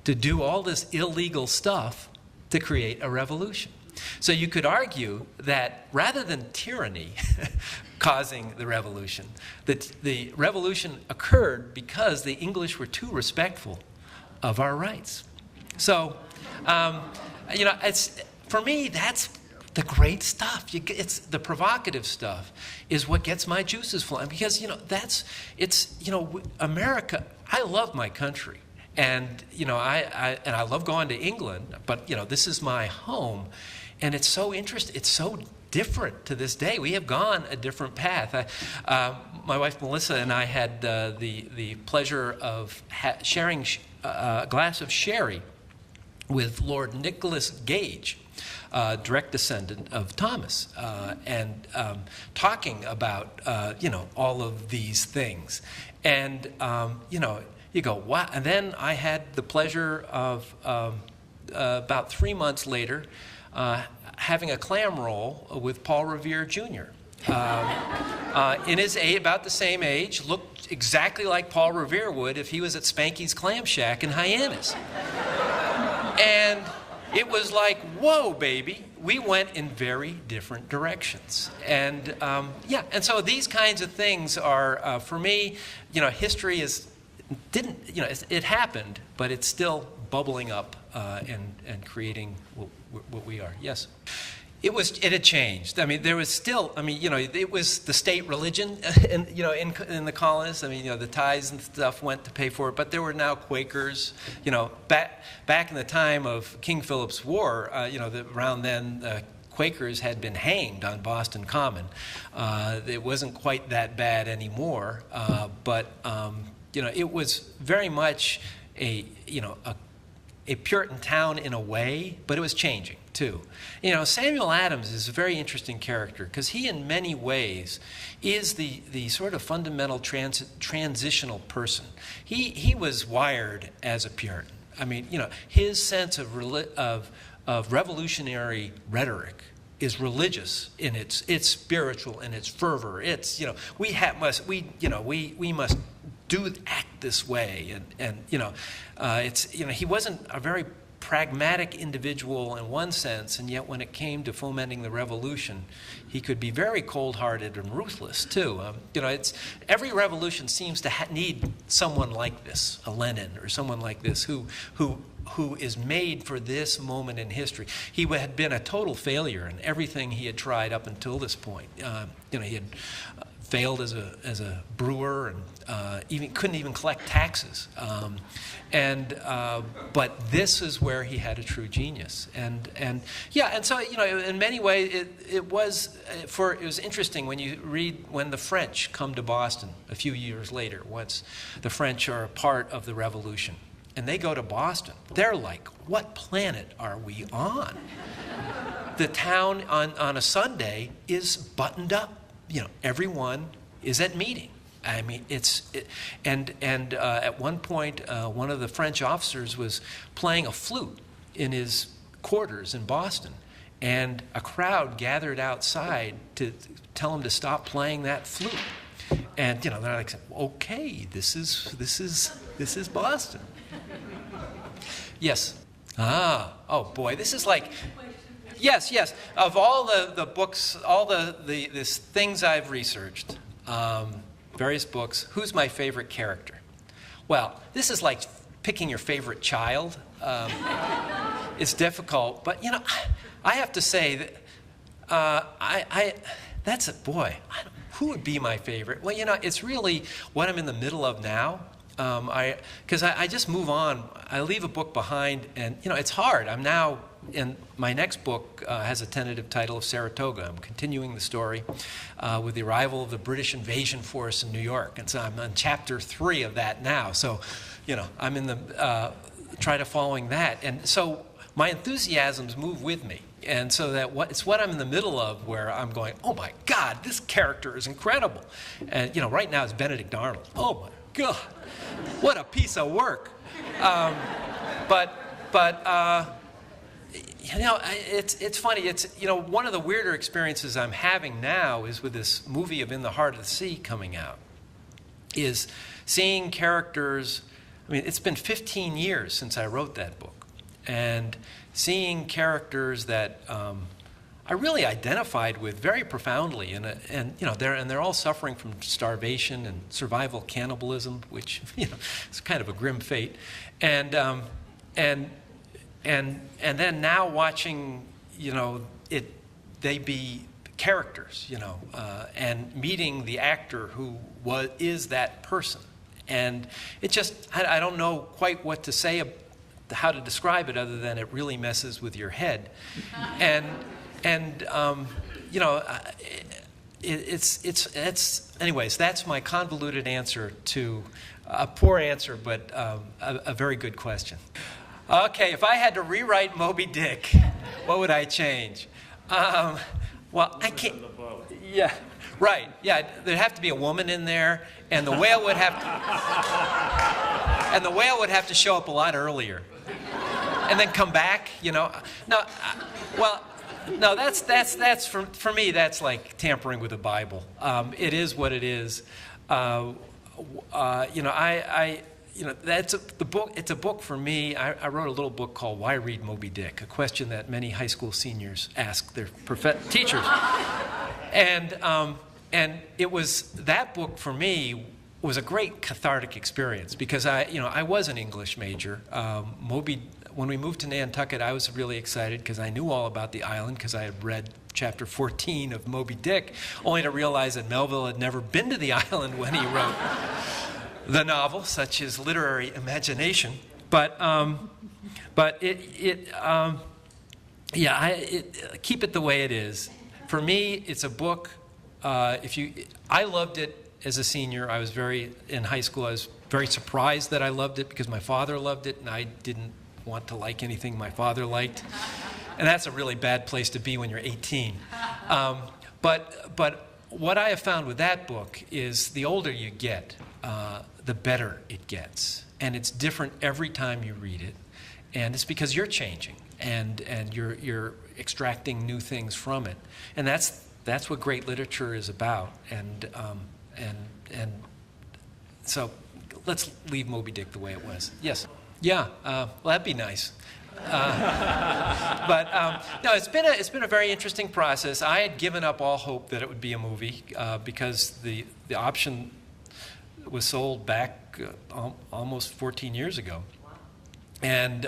to do all this illegal stuff to create a revolution. So you could argue that rather than tyranny causing the revolution, that the revolution occurred because the English were too respectful of our rights. So, for me, that's the great stuff. It's the provocative stuff is what gets my juices flowing, because America. I love my country. And I love going to England, but this is my home, and it's so interesting. It's so different to this day. We have gone a different path. My wife Melissa and I had the pleasure of sharing a glass of sherry with Lord Nicholas Gage, direct descendant of Thomas, and talking about all of these things, and you go, wow. And then I had the pleasure of, about 3 months later, having a clam roll with Paul Revere Jr. In his about the same age, looked exactly like Paul Revere would if he was at Spanky's Clam Shack in Hyannis. And it was like, whoa, baby. We went in very different directions. And and so these kinds of things are, for me, history it happened, but it's still bubbling up and creating what we are. Yes. It had changed. I mean, there was still, it was the state religion in the colonies. The tithes and stuff went to pay for it, but there were now Quakers. Back in the time of King Philip's War, around then, Quakers had been hanged on Boston Common. It wasn't quite that bad anymore, but it was very much a Puritan town in a way, but it was changing too. Samuel Adams is a very interesting character because he, in many ways, is the sort of fundamental transitional person. He was wired as a Puritan. His sense of revolutionary rhetoric is religious in its spiritual in its fervor. It's we must act this way, and he wasn't a very pragmatic individual in one sense, and yet when it came to fomenting the revolution, he could be very cold-hearted and ruthless too. Every revolution seems to need someone like this, a Lenin or someone like this, who is made for this moment in history. He had been a total failure in everything he had tried up until this point. He had failed as a brewer, and couldn't even collect taxes. But this is where he had a true genius. And so in many ways it was interesting when you read when the French come to Boston a few years later, once the French are a part of the Revolution, and they go to Boston. They're like, what planet are we on? The town on a Sunday is buttoned up. Everyone is at meeting. At one point, one of the French officers was playing a flute in his quarters in Boston, and a crowd gathered outside to tell him to stop playing that flute. And they're like, okay, this is Boston. Yes. Oh boy, this is like. Yes. Of all the books, all the things I've researched, various books, who's my favorite character? Well, this is like picking your favorite child. It's difficult, but I have to say that who would be my favorite? Well, it's really what I'm in the middle of now. Because I just move on. I leave a book behind, and it's hard. I'm now and my next book has a tentative title of Saratoga. I'm continuing the story with the arrival of the British invasion force in New York. And so I'm on chapter 3 of that now. So, I'm in the, try to following that. And so my enthusiasms move with me. And so it's what I'm in the middle of where I'm going, oh my God, this character is incredible. And, right now it's Benedict Arnold. Oh my God, what a piece of work. It's funny. It's one of the weirder experiences I'm having now is with this movie of In the Heart of the Sea coming out, is seeing characters. I mean, it's been 15 years since I wrote that book, and seeing characters that I really identified with very profoundly, and they're all suffering from starvation and survival cannibalism, which is kind of a grim fate, and then now watching they be characters, and meeting the actor who is that person, and it just I don't know quite what to say how to describe it other than it really messes with your head, it's anyways. That's my convoluted answer to a poor answer, but a very good question. Okay, if I had to rewrite Moby Dick, what would I change? Well, I can't. Yeah, right. Yeah, there'd have to be a woman in there, and the whale would have to show up a lot earlier, and then come back. No, that's for me. That's like tampering with the Bible. It is what it is. That's the book. It's a book for me. I wrote a little book called "Why Read Moby Dick?" A question that many high school seniors ask their teachers, and it was that book for me was a great cathartic experience because I was an English major. When we moved to Nantucket, I was really excited because I knew all about the island because I had read chapter 14 of Moby Dick, only to realize that Melville had never been to the island when he wrote the novel, such as literary imagination. But keep it the way it is. For me, it's a book. I loved it as a senior. In high school. I was very surprised that I loved it because my father loved it, and I didn't want to like anything my father liked, and that's a really bad place to be when you're 18. But what I have found with that book is the older you get, the better it gets, and it's different every time you read it, and it's because you're changing and you're extracting new things from it, and that's what great literature is about, and so let's leave Moby Dick the way it was. Yes. Yeah, well, that'd be nice. No, it's been a very interesting process. I had given up all hope that it would be a movie because the option was sold back almost 14 years ago, and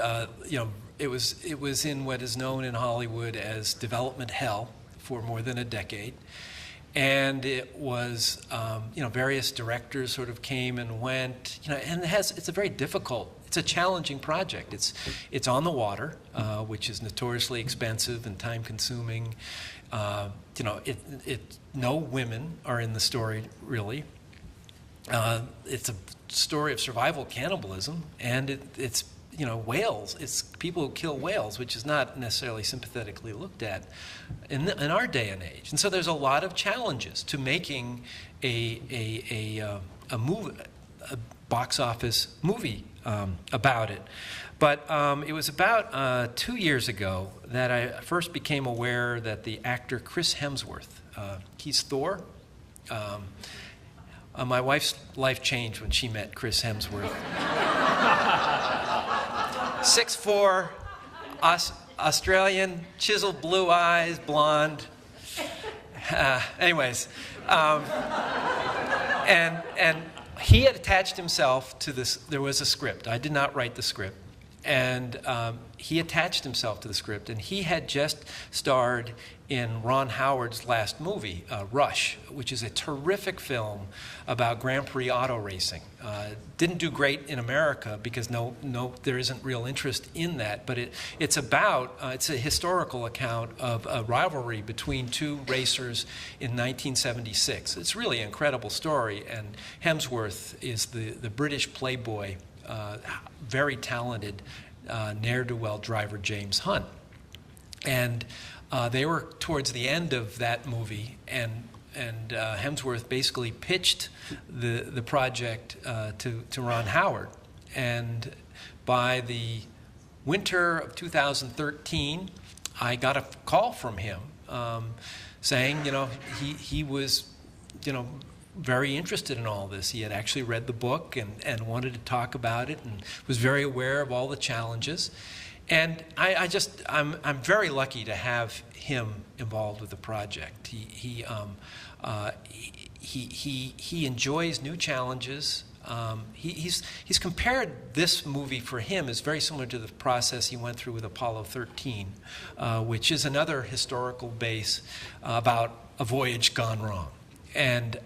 it was in what is known in Hollywood as development hell for more than a decade. And it was, various directors sort of came and went, and it's a very difficult, it's a challenging project. It's on the water, which is notoriously expensive and time-consuming. No women are in the story, really. It's a story of survival cannibalism, and it's whales. It's people who kill whales, which is not necessarily sympathetically looked at in our day and age. And so there's a lot of challenges to making a box office movie about it. But it was about 2 years ago that I first became aware that the actor Chris Hemsworth, he's Thor. My wife's life changed when she met Chris Hemsworth. 6'4", Australian, chiseled blue eyes, blonde. Anyways, and he had attached himself to this. There was a script. I did not write the script, And he attached himself to the script, and he had just starred in Ron Howard's last movie, Rush, which is a terrific film about Grand Prix auto racing. Didn't do great in America because there isn't real interest in that, but it's a historical account of a rivalry between two racers in 1976. It's really an incredible story, and Hemsworth is the British playboy, very talented ne'er-do-well driver James Hunt. And they were towards the end of that movie, and Hemsworth basically pitched the project to Ron Howard. And by the winter of 2013, I got a call from him saying, he was, very interested in all this. He had actually read the book and wanted to talk about it, and was very aware of all the challenges. And I'm very lucky to have him involved with the project. He enjoys new challenges. He's compared this movie for him is very similar to the process he went through with Apollo 13, which is another historical base about a voyage gone wrong. And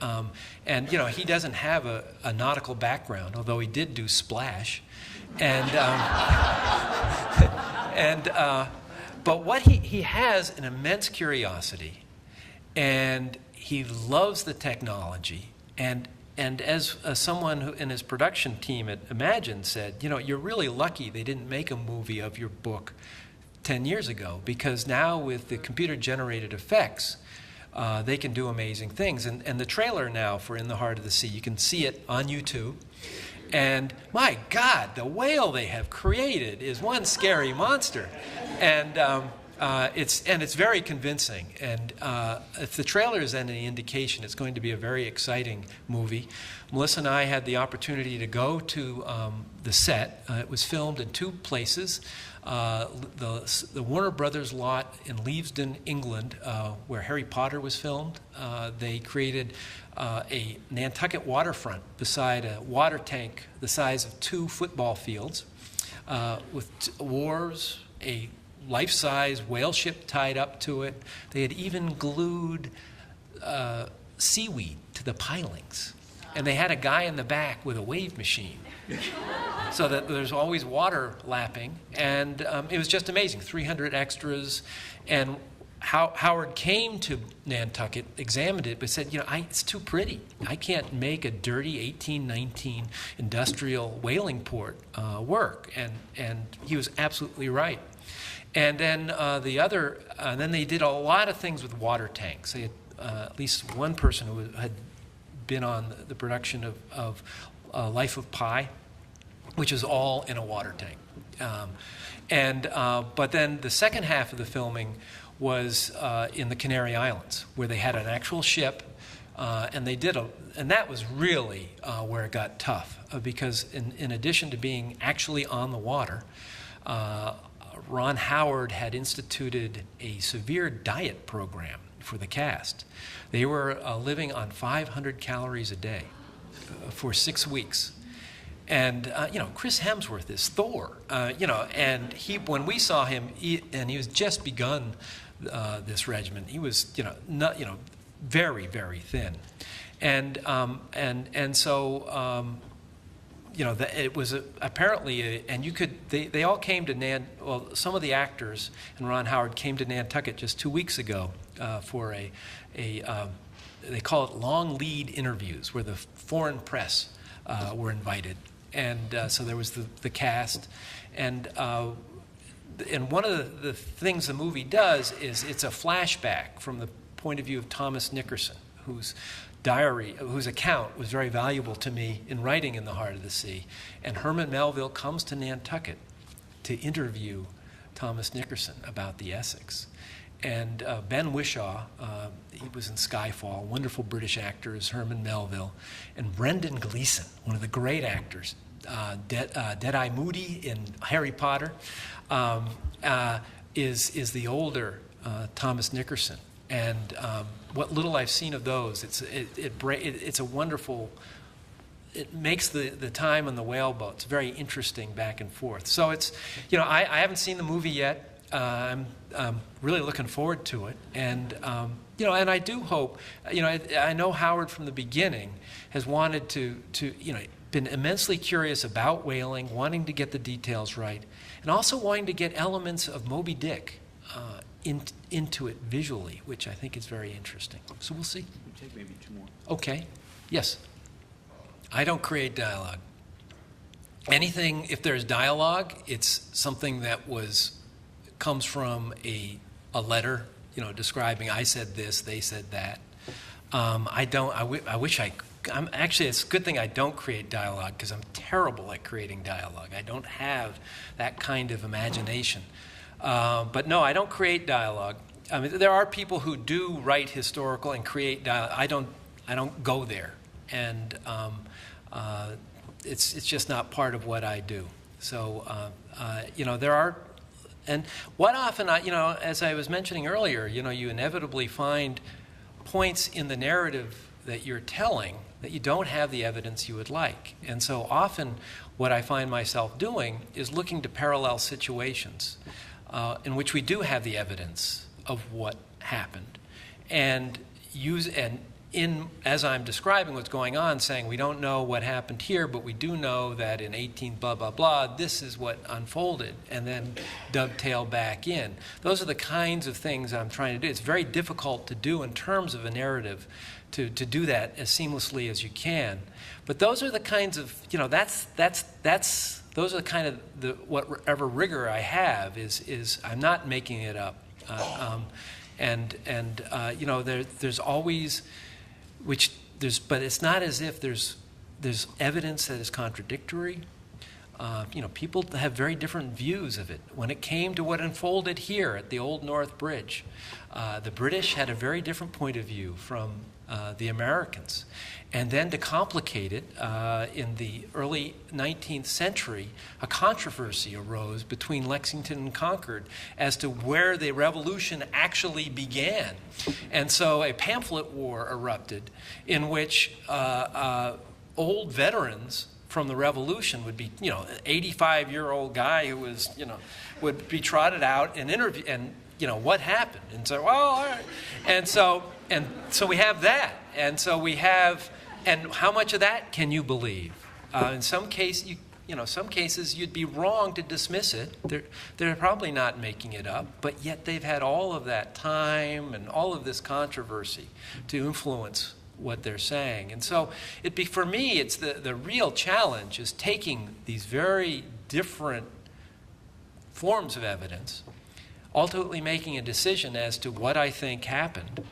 he doesn't have a nautical background, although he did do Splash. But what he has an immense curiosity, and he loves the technology. And as someone who in his production team at Imagine said, you're really lucky they didn't make a movie of your book 10 years ago, because now with the computer-generated effects, they can do amazing things. And the trailer now for In the Heart of the Sea, you can see it on YouTube. And my God, the whale they have created is one scary monster. And it's very convincing. And if the trailer is any indication, it's going to be a very exciting movie. Melissa and I had the opportunity to go to the set. It was filmed in two places. The Warner Brothers lot in Leavesden, England, where Harry Potter was filmed. They created a Nantucket waterfront beside a water tank the size of 2 football fields, with wharves, a life-size whale ship tied up to it. They had even glued seaweed to the pilings. And they had a guy in the back with a wave machine so that there's always water lapping. And it was just amazing, 300 extras. And Howard came to Nantucket, examined it, but said, it's too pretty. I can't make a dirty 1819 industrial whaling port work. And he was absolutely right. And then then they did a lot of things with water tanks. They had at least one person who had been on the production of Life of Pi, which is all in a water tank. But then the second half of the filming was in the Canary Islands, where they had an actual ship, and that was really where it got tough, because in addition to being actually on the water, Ron Howard had instituted a severe diet program for the cast. They were living on 500 calories a day for 6 weeks. And, Chris Hemsworth is Thor, and when we saw him, and he was just begun this regimen, he was, very, very thin. So it was apparently, they all came to some of the actors and Ron Howard came to Nantucket just 2 weeks ago for they call it long lead interviews, where the foreign press were invited. And so there was the cast. And one of the things the movie does is it's a flashback from the point of view of Thomas Nickerson, whose account was very valuable to me in writing In the Heart of the Sea. And Herman Melville comes to Nantucket to interview Thomas Nickerson about the Essex. And Ben Whishaw, he was in Skyfall, wonderful British actors, Herman Melville, and Brendan Gleeson, one of the great actors, Deadeye Moody in Harry Potter, is the older Thomas Nickerson. And what little I've seen of those, it's a wonderful it makes the time on the whaleboats very interesting back and forth. So it's, I haven't seen the movie yet. I'm really looking forward to it, and and I do hope, I know Howard from the beginning has wanted to been immensely curious about whaling, wanting to get the details right, and also wanting to get elements of Moby Dick into it visually, which I think is very interesting. So we'll see. We'll take maybe 2 more. Okay. Yes. I don't create dialogue. Anything, if there's dialogue, it's something that comes from a letter, describing I said this, they said that. I wish actually, it's a good thing I don't create dialogue, because I'm terrible at creating dialogue. I don't have that kind of imagination. But no, I don't create dialogue. I mean, there are people who do write historical and create dialogue. I don't go there, and it's just not part of what I do. So there are, and what often as I was mentioning earlier, you inevitably find points in the narrative that you're telling that you don't have the evidence you would like. And so often what I find myself doing is looking to parallel situations in which we do have the evidence of what happened, and as I'm describing what's going on, saying we don't know what happened here, but we do know that in 18 blah, blah, blah, this is what unfolded, and then dovetail back in. Those are the kinds of things I'm trying to do. It's very difficult to do in terms of a narrative, to do that as seamlessly as you can. But those are the kinds of, those are the kind of whatever rigor I have is I'm not making it up. There's always, but it's not as if there's evidence that is contradictory. People have very different views of it. When it came to what unfolded here at the Old North Bridge, the British had a very different point of view from the Americans. And then to complicate it, in the early 19th century, a controversy arose between Lexington and Concord as to where the revolution actually began. And so a pamphlet war erupted in which old veterans from the revolution would be, an 85-year-old guy who was, would be trotted out and interview, and what happened, and so, well, all right, and so we have that, and so we have, and how much of that can you believe? In some cases, some cases you'd be wrong to dismiss it. They're probably not making it up, but yet they've had all of that time and all of this controversy to influence what they're saying. And so for me, it's the real challenge is taking these very different forms of evidence, ultimately making a decision as to what I think happened,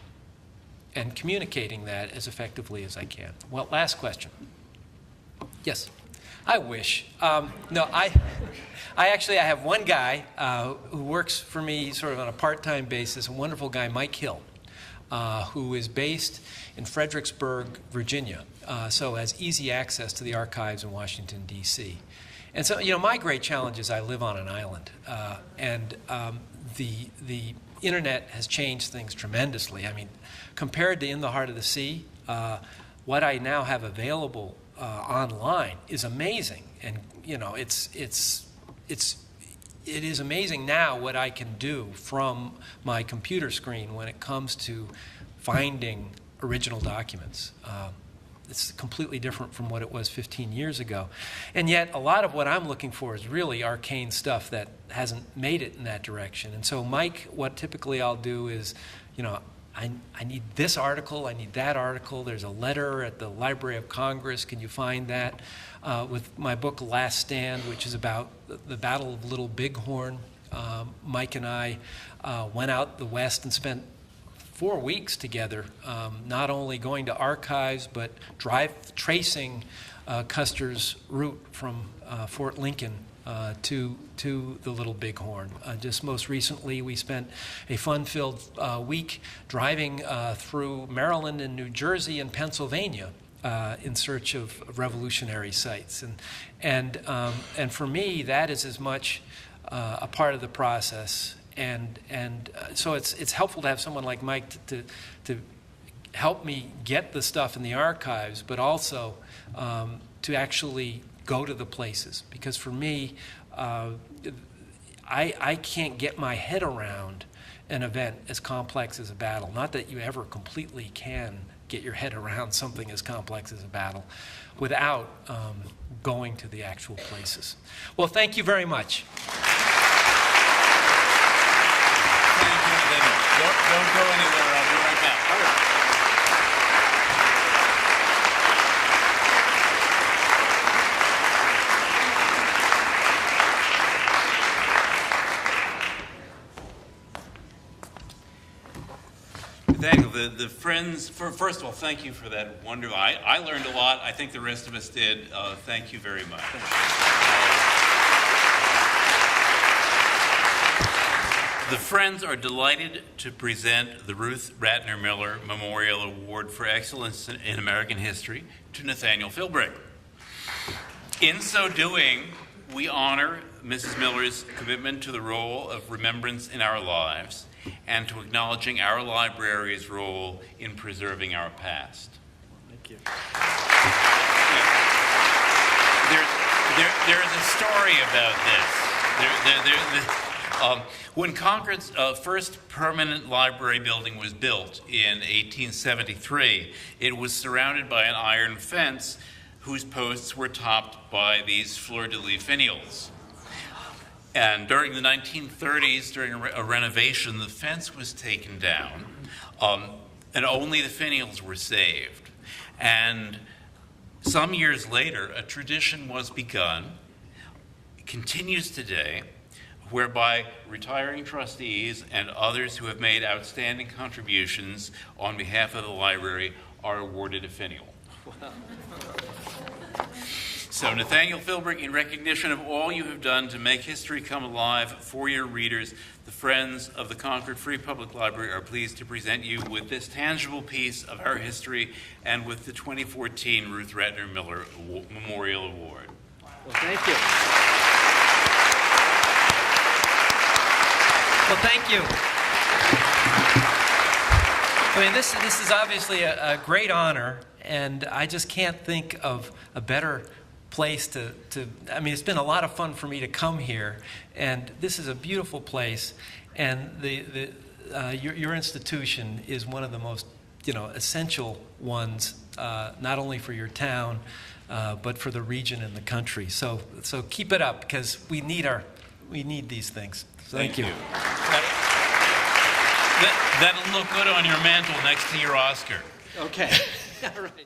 and communicating that as effectively as I can. Well, last question. Yes. I wish. No, I have one guy who works for me sort of on a part-time basis, a wonderful guy, Mike Hill, who is based in Fredericksburg, Virginia, so has easy access to the archives in Washington, D.C. And so, my great challenge is I live on an island, and the internet has changed things tremendously. I mean, compared to in the heart of the sea, what I now have available online is amazing, and it is amazing now what I can do from my computer screen when it comes to finding original documents. It's completely different from what it was 15 years ago. And yet, a lot of what I'm looking for is really arcane stuff that hasn't made it in that direction. And so, Mike, what typically I'll do is, I need this article, I need that article. There's a letter at the Library of Congress. Can you find that? With my book, Last Stand, which is about the Battle of Little Bighorn, Mike and I went out the West and spent 4 weeks together, not only going to archives, but tracing Custer's route from Fort Lincoln to the Little Bighorn. Just most recently, we spent a fun-filled week driving through Maryland and New Jersey and Pennsylvania in search of revolutionary sites. And for me, that is as much a part of the process. And so it's helpful to have someone like Mike to help me get the stuff in the archives, but also to actually go to the places. Because for me, I can't get my head around an event as complex as a battle. Not that you ever completely can get your head around something as complex as a battle without going to the actual places. Well, thank you very much. Thank you, Nathaniel. Don't go anywhere. I'll be right back. All right. Nathaniel, the Friends, first of all, thank you for that wonderful, I learned a lot. I think the rest of us did. Thank you very much. The Friends are delighted to present the Ruth Ratner Miller Memorial Award for Excellence in American History to Nathaniel Philbrick. In so doing, we honor Mrs. Miller's commitment to the role of remembrance in our lives and to acknowledging our library's role in preserving our past. Thank you. There's a story about this. When Concord's first permanent library building was built in 1873, it was surrounded by an iron fence whose posts were topped by these fleur-de-lis finials. And during the 1930s, during a renovation, the fence was taken down, and only the finials were saved. And some years later, a tradition was begun, continues today, whereby retiring trustees and others who have made outstanding contributions on behalf of the library are awarded a finial. Wow. So Nathaniel Philbrick, in recognition of all you have done to make history come alive for your readers, the Friends of the Concord Free Public Library are pleased to present you with this tangible piece of our history and with the 2014 Ruth Ratner Miller Memorial Award. Well, thank you. Well, thank you. I mean, this is obviously a great honor, and I just can't think of a better place to I mean, it's been a lot of fun for me to come here, and this is a beautiful place, and your institution is one of the most, essential ones, not only for your town, but for the region and the country. So keep it up, because we need these things. Thank you. That'll look good on your mantle next to your Oscar. Okay. All right.